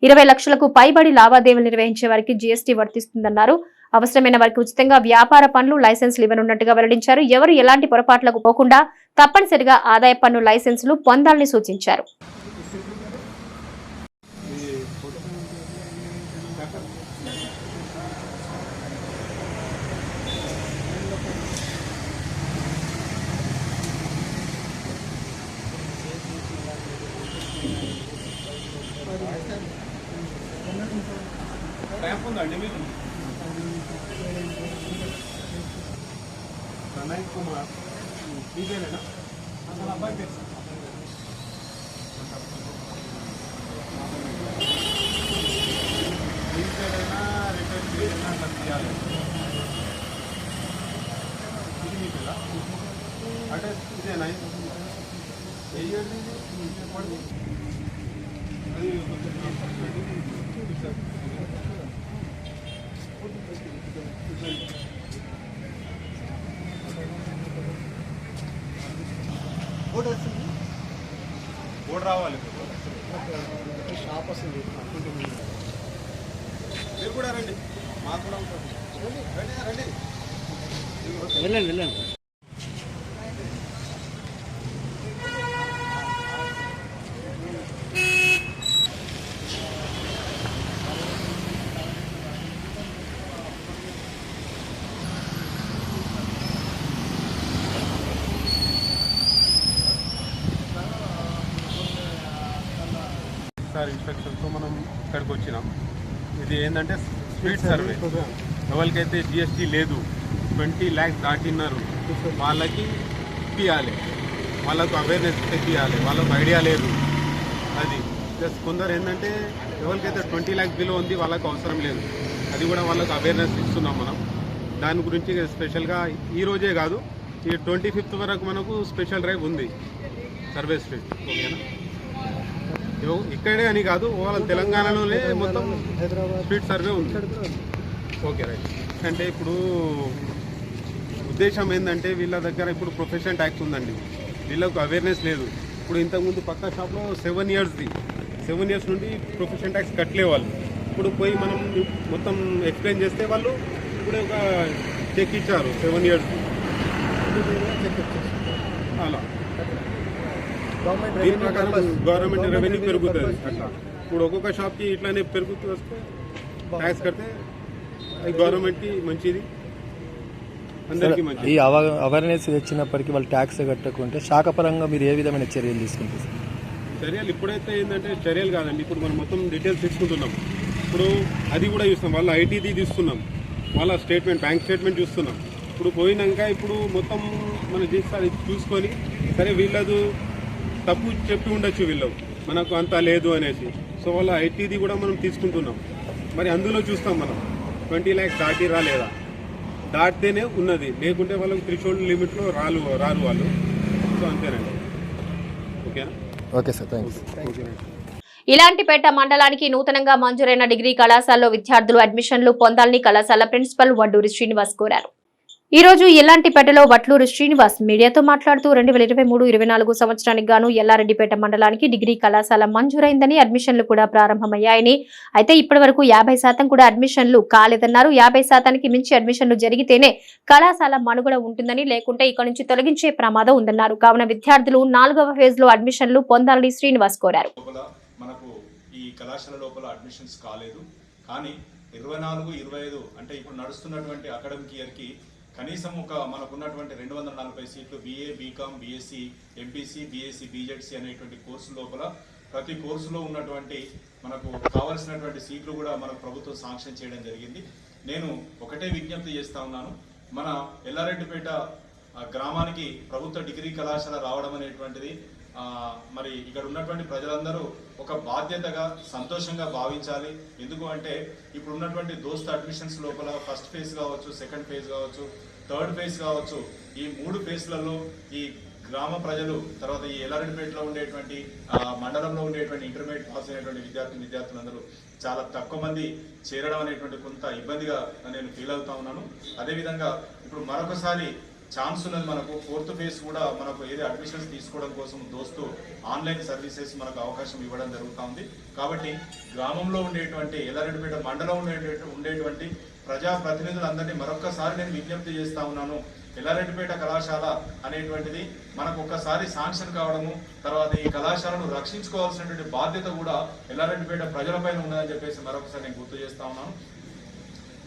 20 లక్షలకు పైబడి లావాదేవీలు నిర్వహించే వారికి జీఎస్టీ వర్తిస్తుందన్నారు. అవసరమైన వారికి ఉచితంగా వ్యాపార పన్ను లైసెన్సులు ఇవ్వనున్నట్టుగా వెల్లడించారు. ఎవరు ఎలాంటి పొరపాట్లకు పోకుండా తప్పనిసరిగా ఆదాయ పన్ను లైసెన్సులు పొందాలని సూచించారు. ప్రణయ్ కుమార్ ఇదేనా అసలు అబ్బాయి పేరు ఇది మీ పిల్ల అంటే ఇదేనా ఏ ఇయర్ అది బోర్డు రావాలి షాప్ వస్తుంది మీరు కూడా రండి మాకు కూడా ఉంటుంది రండి వెళ్ళండి సార్ ఇన్స్ట్రక్షన్తో మనం ఇక్కడికి వచ్చినాం. ఇది ఏంటంటే స్పీడ్ సర్వే. ఎవరికైతే జిఎస్టీ లేదు 20 lakhs దాటిన్నారు వాళ్ళకి ఇప్పియాలి, వాళ్ళకు అవేర్నెస్ తెప్పియాలి. వాళ్ళకు ఐడియా లేదు అది. ప్లస్ కొందరు ఏంటంటే ఎవరికైతే 20 lakhs బిలో ఉంది వాళ్ళకు అవసరం లేదు, అది కూడా వాళ్ళకు అవేర్నెస్ ఇస్తున్నాం మనం. దాని గురించి స్పెషల్గా ఈరోజే కాదు, ఈ 25th వరకు మనకు స్పెషల్ డ్రైవ్ ఉంది సర్వే స్ట్రీట్. ఓకేనా? ఇక్కడే అని కాదు, వాళ్ళ తెలంగాణలోనే మొత్తం స్ట్రీట్ సర్వే ఉంది. Okay right. అంటే ఇప్పుడు ఉద్దేశం ఏంటంటే వీళ్ళ దగ్గర ఇప్పుడు ప్రొఫెషన్ ట్యాక్స్ ఉందండి, వీళ్ళకు అవేర్నెస్ లేదు. ఇప్పుడు ఇంతకుముందు పక్క షాప్లో 7 years నుండి ప్రొఫెషన్ ట్యాక్స్ కట్టలే వాళ్ళు. ఇప్పుడు పోయి మనం మొత్తం ఎక్స్ప్లెయిన్ చేస్తే వాళ్ళు ఇప్పుడు ఒక చెక్ ఇచ్చారు 7 years అలా. దీని ప్రకారం గవర్నమెంట్ రెవెన్యూ పెరుగుతుంది. అట్లా ఇప్పుడు ఒక్కొక్క షాప్కి ఇట్లానే పెరుగుతూ వస్తే ట్యాక్స్ కడితే అది గవర్నమెంట్కి మంచిది, అందరికీ మంచిది. ఈ అవేర్నెస్ వచ్చినప్పటికీ వాళ్ళు ట్యాక్స్ కట్టకుంటే శాఖపరంగా మీరు ఏ విధమైన చర్యలు తీసుకుంటారు? చర్యలు ఇప్పుడైతే ఏంటంటే చర్యలు కాదండి, ఇప్పుడు మనం మొత్తం డీటెయిల్స్ తీసుకుంటున్నాం. ఇప్పుడు అది కూడా చూస్తాం, వాళ్ళ ఐటీది తీస్తున్నాం, వాళ్ళ స్టేట్మెంట్ బ్యాంక్ స్టేట్మెంట్ చూస్తున్నాం. ఇప్పుడు పోయినాక ఇప్పుడు మొత్తం మనం చూసుకొని సరే వీళ్ళదు తప్పు చెప్పి ఉండొచ్చు వీళ్ళు మనకు అంత లేదు అనేసి, సో వాళ్ళ ఐటీది కూడా మనం తీసుకుంటున్నాం. మరి అందులో చూస్తాం మనం 20 lakhs దాటిరా లేదా, దాటితేనే ఉన్నది, లేకుంటే వాళ్ళకి థ్రెషోల్డ్ లిమిట్లో రారు వాళ్ళు. సో అంతేనండి. ఓకేనా? Okay sir, thanks. ఇలాంటిపేట మండలానికి నూతనంగా మంజూరైన డిగ్రీ కళాశాలలో విద్యార్థులు అడ్మిషన్లు పొందాలని కళాశాల ప్రిన్సిపల్ వడ్డూరి శ్రీనివాస్ కోరారు. ఈ రోజు ఎల్లారెడ్డిపేటలో వట్లూరు శ్రీనివాస్ మీడియాతో మాట్లాడుతూ 2023-24 సంవత్సరానికి గాను ఎల్లారెడ్డిపేట మండలానికి డిగ్రీ కళాశాల మంజూరైందని, అడ్మిషన్లు కూడా ప్రారంభమయ్యాయని, అయితే ఇప్పటి వరకు 50% కూడా అడ్మిషన్లు కాలేదన్నారు. 50% మించి అడ్మిషన్లు జరిగితేనే కళాశాల మనుగడ ఉంటుందని, లేకుంటే ఇక్కడ నుంచి తొలగించే ప్రమాదం ఉందన్నారు. కావున విద్యార్థులు 4వ ఫేజ్ లో అడ్మిషన్లు పొందాలని శ్రీనివాస్ కోరారు. మనకు ఈ కళాశాల లోపల అడ్మిషన్స్ కాలేదు, కానీ 24-25 అంటే ఇప్పుడు నడుస్తున్నటువంటి అకాడమిక్ ఇయర్కి కనీసం మనకున్నటువంటి 240 సీట్లు BA, BCom, BSc, MPC, BSc, BJC అనేటువంటి కోర్సు లోపల ప్రతి కోర్సులో ఉన్నటువంటి మనకు కావాల్సినటువంటి సీట్లు కూడా మనకు ప్రభుత్వం శాంక్షన్ చేయడం జరిగింది. నేను ఒకటే విజ్ఞప్తి చేస్తా ఉన్నాను, మన ఎల్లారెడ్డిపేట గ్రామానికి ప్రభుత్వ డిగ్రీ కళాశాల రావడం అనేటువంటిది మరి ఇక్కడ ఉన్నటువంటి ప్రజలందరూ ఒక బాధ్యతగా సంతోషంగా భావించాలి. ఎందుకు అంటే ఇప్పుడు ఉన్నటువంటి దోస్త్ అడ్మిషన్స్ లోపల ఫస్ట్ ఫేజ్ కావచ్చు, సెకండ్ ఫేజ్ కావచ్చు, థర్డ్ ఫేజ్ కావచ్చు, ఈ 3 ఫేజ్లలో ఈ గ్రామ ప్రజలు, తర్వాత ఈ ఎల్లారెడ్డిపేటలో ఉండేటువంటి మండలంలో ఉండేటువంటి ఇంటర్మీడియట్ పాస్ అయినటువంటి విద్యార్థులందరూ చాలా తక్కువ మంది చేరడం అనేటువంటి కొంత ఇబ్బందిగా నేను ఫీల్ అవుతా ఉన్నాను. అదేవిధంగా ఇప్పుడు మరొకసారి ఛాన్స్ ఉన్నది మనకు 4th ఫేజ్ కూడా మనకు ఏదో అడ్మిషన్స్ తీసుకోవడం కోసం దోస్తు ఆన్లైన్ సర్వీసెస్ మనకు అవకాశం ఇవ్వడం జరుగుతూ ఉంది. కాబట్టి గ్రామంలో ఉండేటువంటి ఎల్లారెడ్డిపేట మండలం ఉండేటువంటి ప్రజాప్రతినిధులందరినీ మరొక్కసారి నేను విజ్ఞప్తి చేస్తా ఉన్నాను, ఎల్లారెడ్డిపేట కళాశాల అనేటువంటిది మనకు ఒక్కసారి శాంక్షన్ కావడము, తర్వాత ఈ కళాశాలను రక్షించుకోవాల్సినటువంటి బాధ్యత కూడా ఎల్లారెడ్డిపేట ప్రజలపైన ఉన్నదని చెప్పేసి మరొకసారి నేను గుర్తు చేస్తా ఉన్నాను.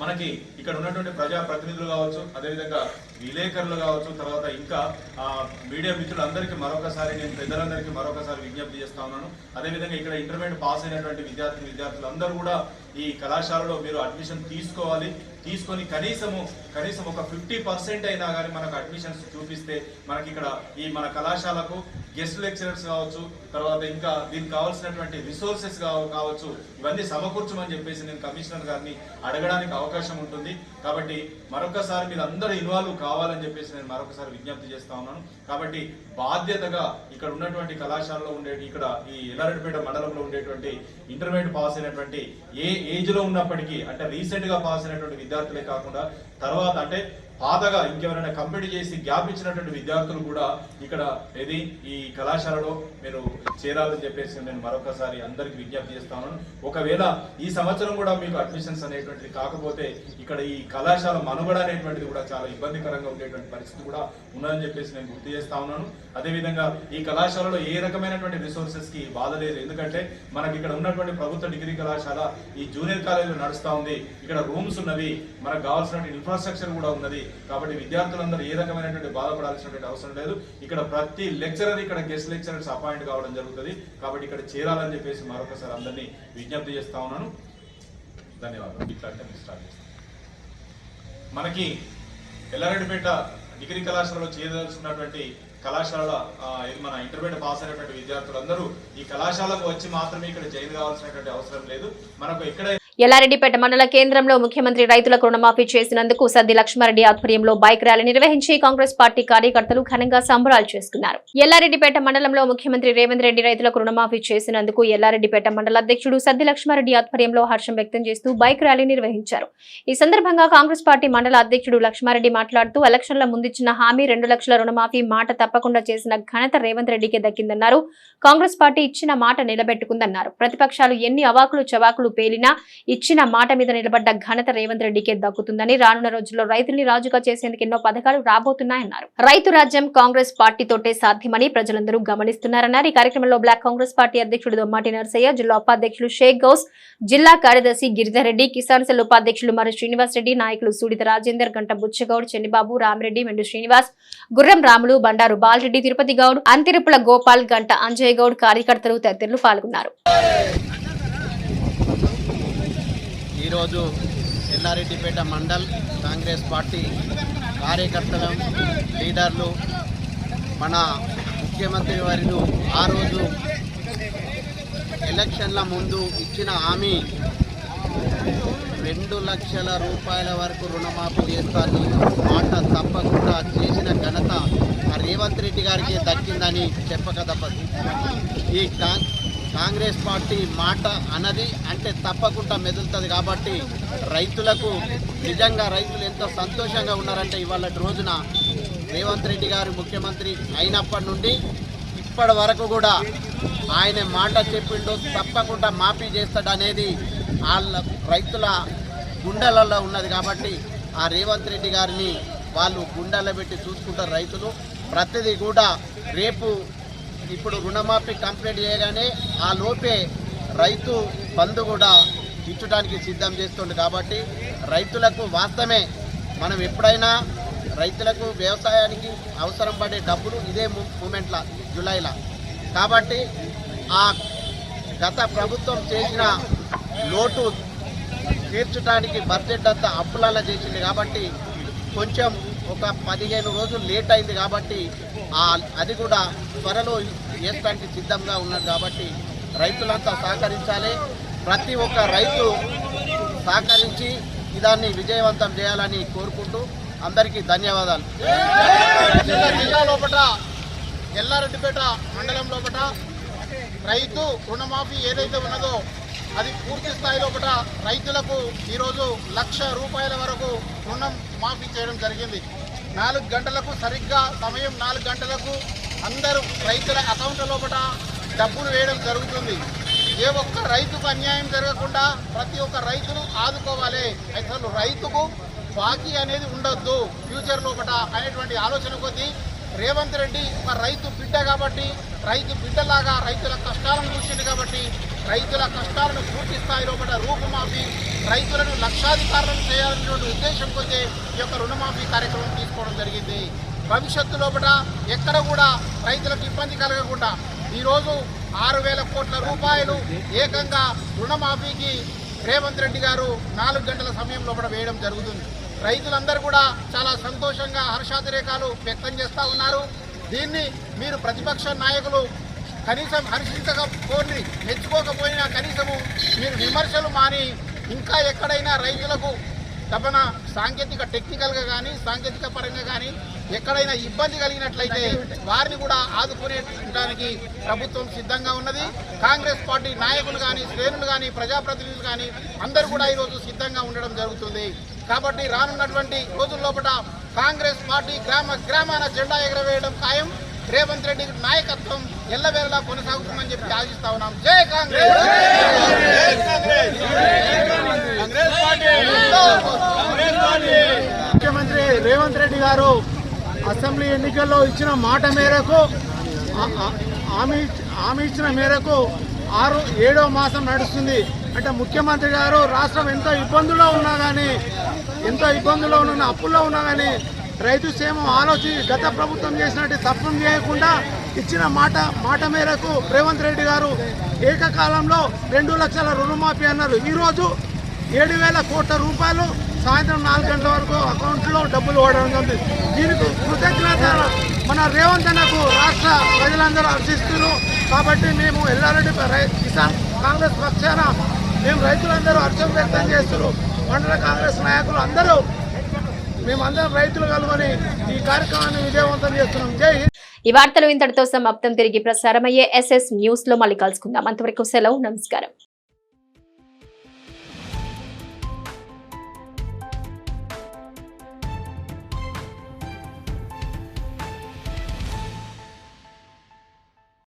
మనకి ఇక్కడ ఉన్నటువంటి ప్రజాప్రతినిధులు కావచ్చు, అదేవిధంగా విలేకరులు కావచ్చు, తర్వాత ఇంకా మీడియా మిత్రులందరికీ మరొకసారి నేను పెద్దలందరికీ మరొకసారి విజ్ఞప్తి చేస్తా ఉన్నాను. అదేవిధంగా ఇక్కడ ఇంటర్మీడియట్ పాస్ అయినటువంటి విద్యార్థులందరూ కూడా ఈ కళాశాలలో మీరు అడ్మిషన్ తీసుకోవాలి. తీసుకొని కనీసం ఒక 50% అయినా కానీ మనకు అడ్మిషన్స్ చూపిస్తే మనకి ఇక్కడ ఈ మన కళాశాలకు గెస్ట్ లెక్చరర్స్ కావచ్చు, తర్వాత ఇంకా దీనికి కావాల్సినటువంటి రిసోర్సెస్ కావచ్చు, ఇవన్నీ సమకూర్చమని చెప్పేసి నేను కమిషనర్ గారిని అడగడానికి అవకాశం ఉంటుంది. కాబట్టి మరొకసారి మీరు అందరూ ఇన్వాల్వ్ కావాలని చెప్పేసి నేను మరొకసారి విజ్ఞప్తి చేస్తా ఉన్నాను. కాబట్టి బాధ్యతగా ఇక్కడ ఉన్నటువంటి కళాశాలలో ఇక్కడ ఈ ఎల్లారెడ్డిపేట మండలంలో ఉండేటువంటి ఇంటర్మీడియట్ పాస్ అయినటువంటి ఏ ఏజ్ లో ఉన్నప్పటికీ, అంటే రీసెంట్ గా పాస్ అయినటువంటి విద్యార్థులే కాకుండా తర్వాత అంటే పాతగా ఇంకెవరైనా కంప్లీట్ చేసి గ్యాప్ ఇచ్చినటువంటి విద్యార్థులు కూడా ఇక్కడ ఈ కళాశాలలో మీరు చేరాలని చెప్పేసి నేను మరొకసారి అందరికి విజ్ఞప్తి చేస్తాను. ఒకవేళ ఈ సంవత్సరం కూడా మీకు అడ్మిషన్స్ అనేటువంటిది కాకపోతే ఇక్కడ ఈ కళాశాల మనుగడ అనేటువంటిది కూడా చాలా ఇబ్బందికరంగా ఉండేటువంటి పరిస్థితి కూడా ఉన్నదని చెప్పేసి నేను గుర్తు చేస్తా ఉన్నాను. అదేవిధంగా ఈ కళాశాలలో ఏ రకమైనటువంటి రిసోర్సెస్ కి బాధ లేదు. ఎందుకంటే మనకి ఇక్కడ ఉన్నటువంటి ప్రభుత్వ డిగ్రీ కళాశాల ఈ జూనియర్ కాలేజీలో నడుస్తూ ఉంది. ఇక్కడ రూమ్స్ ఉన్నవి, మనకు కావాల్సిన ఇన్ఫ్రాస్ట్రక్చర్ కూడా ఉన్నది. కాబట్టి విద్యార్థులందరూ ఏ రకమైనటువంటి బాధపడాల్సినటువంటి అవసరం లేదు. ఇక్కడ ప్రతి లెక్చరర్ ఇక్కడ గెస్ట్ లెక్చరర్స్ అపాయింట్ కావడం జరుగుతుంది. కాబట్టి ఇక్కడ చేరాలని చెప్పేసి మరొకసారి అందరినీ విజ్ఞప్తి చేస్తా ఉన్నాను. ధన్యవాదాలు. ఇట్లాంటి స్టార్ట్ చేస్తాం. మనకి ఎల్లారెడ్డిపేట డిగ్రీ కళాశాలలో చేరాల్సినటువంటి కళాశాల మన ఇంటర్మీడియట్ పాస్ అయినటువంటి విద్యార్థులందరూ ఈ కళాశాలకు వచ్చి మాత్రమే ఇక్కడ జాయిన్ కావాల్సినటువంటి అవసరం లేదు. మనకు ఇక్కడ ఎల్లారెడ్డిపేట మండల కేంద్రంలో ముఖ్యమంత్రి రైతులకు రుణమాఫీ చేసినందుకు సద్ది లక్ష్మారెడ్డి ఆధ్వర్యంలో బైక్ ర్యాలీ నిర్వహించి కాంగ్రెస్ పార్టీ కార్యకర్తలు ఘనంగా సంబరాలు చేసుకున్నారు. ఎల్లారెడ్డిపేట మండలంలో ముఖ్యమంత్రి రేవంత్ రెడ్డి రైతులకు రుణమాఫీ చేసినందుకు ఎల్లారెడ్డిపేట మండల అధ్యక్షుడు సద్ది లక్ష్మారెడ్డి ఆధ్వర్యంలో హర్షం వ్యక్తం చేస్తూ బైక్ ర్యాలీ నిర్వహించారు. ఈ సందర్భంగా కాంగ్రెస్ పార్టీ మండల అధ్యక్షుడు లక్ష్మారెడ్డి మాట్లాడుతూ ఎలక్షన్ల ముందిచ్చిన హామీ 2 లక్షల రుణమాఫీ మాట తప్పకుండా చేసిన ఘనత రేవంత్ రెడ్డికే దక్కిందన్నారు. కాంగ్రెస్ పార్టీ ఇచ్చిన మాట నిలబెట్టుకుందన్నారు. ప్రతిపక్షాలు ఎన్ని అవాకులు చవాకులు పేలినా ఇచ్చిన మాట మీద నిలబడ్డ ఘనత రేవంత్ రెడ్డికే దక్కుతుందని, రానున్న రోజుల్లో రైతుల్ని రాజుగా చేసేందుకు ఎన్నో పథకాలు రాబోతున్నాయన్నారు. రైతు రాజ్యం కాంగ్రెస్ పార్టీతోటే సాధ్యమని ప్రజలందరూ గమనిస్తున్నారన్నారు. ఈ కార్యక్రమంలో బ్లాక్ కాంగ్రెస్ పార్టీ అధ్యక్షుడు దొమ్మాటి నరసయ్య, జిల్లా ఉపాధ్యక్షులు షేక్ గౌస్, జిల్లా కార్యదర్శి గిరిధర్ రెడ్డి, కిసాన్ సెల్ ఉపాధ్యక్షులు మరి శ్రీనివాస్ రెడ్డి, నాయకులు సూడిత రాజేందర్, గంట బుచ్చగౌడ్, చెన్నిబాబు, రామిరెడ్డి, మెండు శ్రీనివాస్, గుర్రం రాములు, బండారు బాలరెడ్డి, తిరుపతి గౌడ్, అంతిరుపుల గోపాల్, గంట అంజయ్ గౌడ్, కార్యకర్తలు తదితరులు పాల్గొన్నారు. ఈరోజు ఎల్లారెడ్డిపేట మండల్ కాంగ్రెస్ పార్టీ కార్యకర్తలు, లీడర్లు, మన ముఖ్యమంత్రి వారిని ఆ రోజు ఎలక్షన్ల ముందు ఇచ్చిన హామీ 2 లక్షల రూపాయల వరకు రుణమాఫీ చేస్తారని మాట తప్పకుండా చేసిన ఘనత రేవంత్ రెడ్డి గారికి దక్కిందని చెప్పక తప్పదు. ఈ కాంగ్రెస్ పార్టీ మాట అన్నది అంటే తప్పకుండా మెదులుతుంది. కాబట్టి రైతులకు నిజంగా రైతులు ఎంతో సంతోషంగా ఉన్నారంటే ఇవాళ రోజున రేవంత్ రెడ్డి గారు ముఖ్యమంత్రి అయినప్పటి నుండి ఇప్పటి వరకు కూడా ఆయన మాట చెప్పిండు తప్పకుండా మాఫీ చేస్తాడనేది వాళ్ళ రైతుల గుండెలలో ఉన్నది. కాబట్టి ఆ రేవంత్ రెడ్డి గారిని వాళ్ళు గుండెల్లో పెట్టి చూసుకుంటారు రైతులు. ప్రతిదీ కూడా రేపు ఇప్పుడు రుణమాఫీ కంప్లీట్ చేయగానే ఆ లోపే రైతు బంధు కూడా ఇచ్చడానికి సిద్ధం చేస్తుంది. కాబట్టి రైతులకు వాస్తవమే మనం ఎప్పుడైనా రైతులకు వ్యవసాయానికి అవసరం పడే డబ్బులు ఇదే మూమెంట్ల జూలైలో. కాబట్టి ఆ గత ప్రభుత్వం చేసిన లోటు తీర్చడానికి బడ్జెట్ అంతా అప్పులలో చేసింది. కాబట్టి కొంచెం ఒక 15 రోజులు లేట్ అయింది. కాబట్టి అది కూడా త్వరలో వేయడానికి సిద్ధంగా ఉన్నారు. కాబట్టి రైతులంతా సహకరించాలి. ప్రతి ఒక్క రైతు సహకరించి దాన్ని విజయవంతం చేయాలని కోరుకుంటూ అందరికీ ధన్యవాదాలు. జిల్లా లోపల ఎల్లారెడ్డిపేట మండలం లోపల రైతు రుణమాఫీ ఏదైతే ఉన్నదో అది పూర్తి స్థాయి లోపల రైతులకు ఈరోజు 1 లక్ష రూపాయల వరకు రుణం మాఫీ చేయడం జరిగింది. 4 గంటలకు సరిగ్గా సమయం 4 గంటలకు అందరూ రైతుల అకౌంట్ల లోపల డబ్బులు వేయడం జరుగుతుంది. ఏ ఒక్క రైతుకు అన్యాయం జరగకుండా ప్రతి ఒక్క రైతును ఆదుకోవాలి. అసలు రైతుకు బాకీ అనేది ఉండొద్దు ఫ్యూచర్ లోపల అనేటువంటి ఆలోచన కొద్దీ రేవంత్ రెడ్డి ఒక రైతు బిడ్డ కాబట్టి, రైతు బిడ్డలాగా రైతుల కష్టాలను చూసింది కాబట్టి రైతుల కష్టాలను పూర్తి స్థాయి లోపల రూపుమాపి రైతులను లక్షాధికారులను చేయాలనేటువంటి ఉద్దేశం కొద్దీ ఈ యొక్క రుణమాఫీ కార్యక్రమం తీసుకోవడం జరిగింది. భవిష్యత్తు లోపల ఎక్కడ కూడా రైతులకు ఇబ్బంది కలగకుండా ఈరోజు 6,000 కోట్ల రూపాయలు ఏకంగా రుణమాఫీకి రేవంత్ రెడ్డి గారు 4 గంటల సమయం లోపల వేయడం జరుగుతుంది. రైతులందరూ కూడా చాలా సంతోషంగా హర్షాతిరేకాలు వ్యక్తం చేస్తూ ఉన్నారు. దీన్ని మీరు ప్రతిపక్ష నాయకులు కనీసం హర్షించకపోయి మెచ్చుకోకపోయినా కనీసము మీరు విమర్శలు మాని ఇంకా ఎక్కడైనా రైతులకు తపన టెక్నికల్గా కానీ సాంకేతిక పరంగా కానీ ఎక్కడైనా ఇబ్బంది కలిగినట్లయితే వారిని కూడా ఆదుకునేటానికి ప్రభుత్వం సిద్ధంగా ఉన్నది. కాంగ్రెస్ పార్టీ నాయకులు కానీ శ్రేణులు కానీ ప్రజాప్రతినిధులు కానీ అందరూ కూడా ఈరోజు సిద్ధంగా ఉండడం జరుగుతుంది. కాబట్టి రానున్నటువంటి రోజుల్లోపట కాంగ్రెస్ పార్టీ గ్రామాన జెండా ఎగరవేయడం ఖాయం. రేవంత్ రెడ్డి నాయకత్వం ఎల్లవేళలా కొనసాగుతుందని చెప్పి ఆశిస్తా ఉన్నాం. జై కాంగ్రెస్. ముఖ్యమంత్రి రేవంత్ రెడ్డి గారు అసెంబ్లీ ఎన్నికల్లో ఇచ్చిన మాట మేరకు హామీ ఇచ్చిన మేరకు 7వ మాసం నడుస్తుంది. అంటే ముఖ్యమంత్రి గారు రాష్ట్రం ఎంతో ఇబ్బందుల్లో ఉన్న అప్పుల్లో ఉన్నా కానీ రైతు క్షేమం ఆలోచించి గత ప్రభుత్వం చేసినట్టు తప్పులు చేయకుండా ఇచ్చిన మాట మేరకు రేవంత్ రెడ్డి గారు ఏకకాలంలో 2 లక్షల రుణమాఫీ అన్నారు. ఈరోజు 7,000 కోట్ల రూపాయలు సాయంత్రం 4 గంటల వరకు అకౌంట్లో డబ్బులు పడడం ఉంది. దీనికి కృతజ్ఞత మన రేవంత్ అన్నకు రాష్ట్ర ప్రజలందరూ హర్షిస్తున్నారు. కాబట్టి మేము ఎల్లారెడ్డి కిసాన్ కాంగ్రెస్ పక్షాన మేము రైతులందరూ హర్షం వ్యక్తం చేస్తున్నారు. మండల కాంగ్రెస్ నాయకులు అందరూ మేమందరం రైతులు కలుగుని ఈ కార్యక్రమాన్ని విజయవంతం చేస్తున్నాం. జై హింద్. ఈ వార్తలు ఇంతటితో సమాప్తం. తిరిగి ప్రసారమయ్యే SS న్యూస్ లో మళ్ళీ కలుసుకుందాం. అంతవరకు సెలవు. నమస్కారం.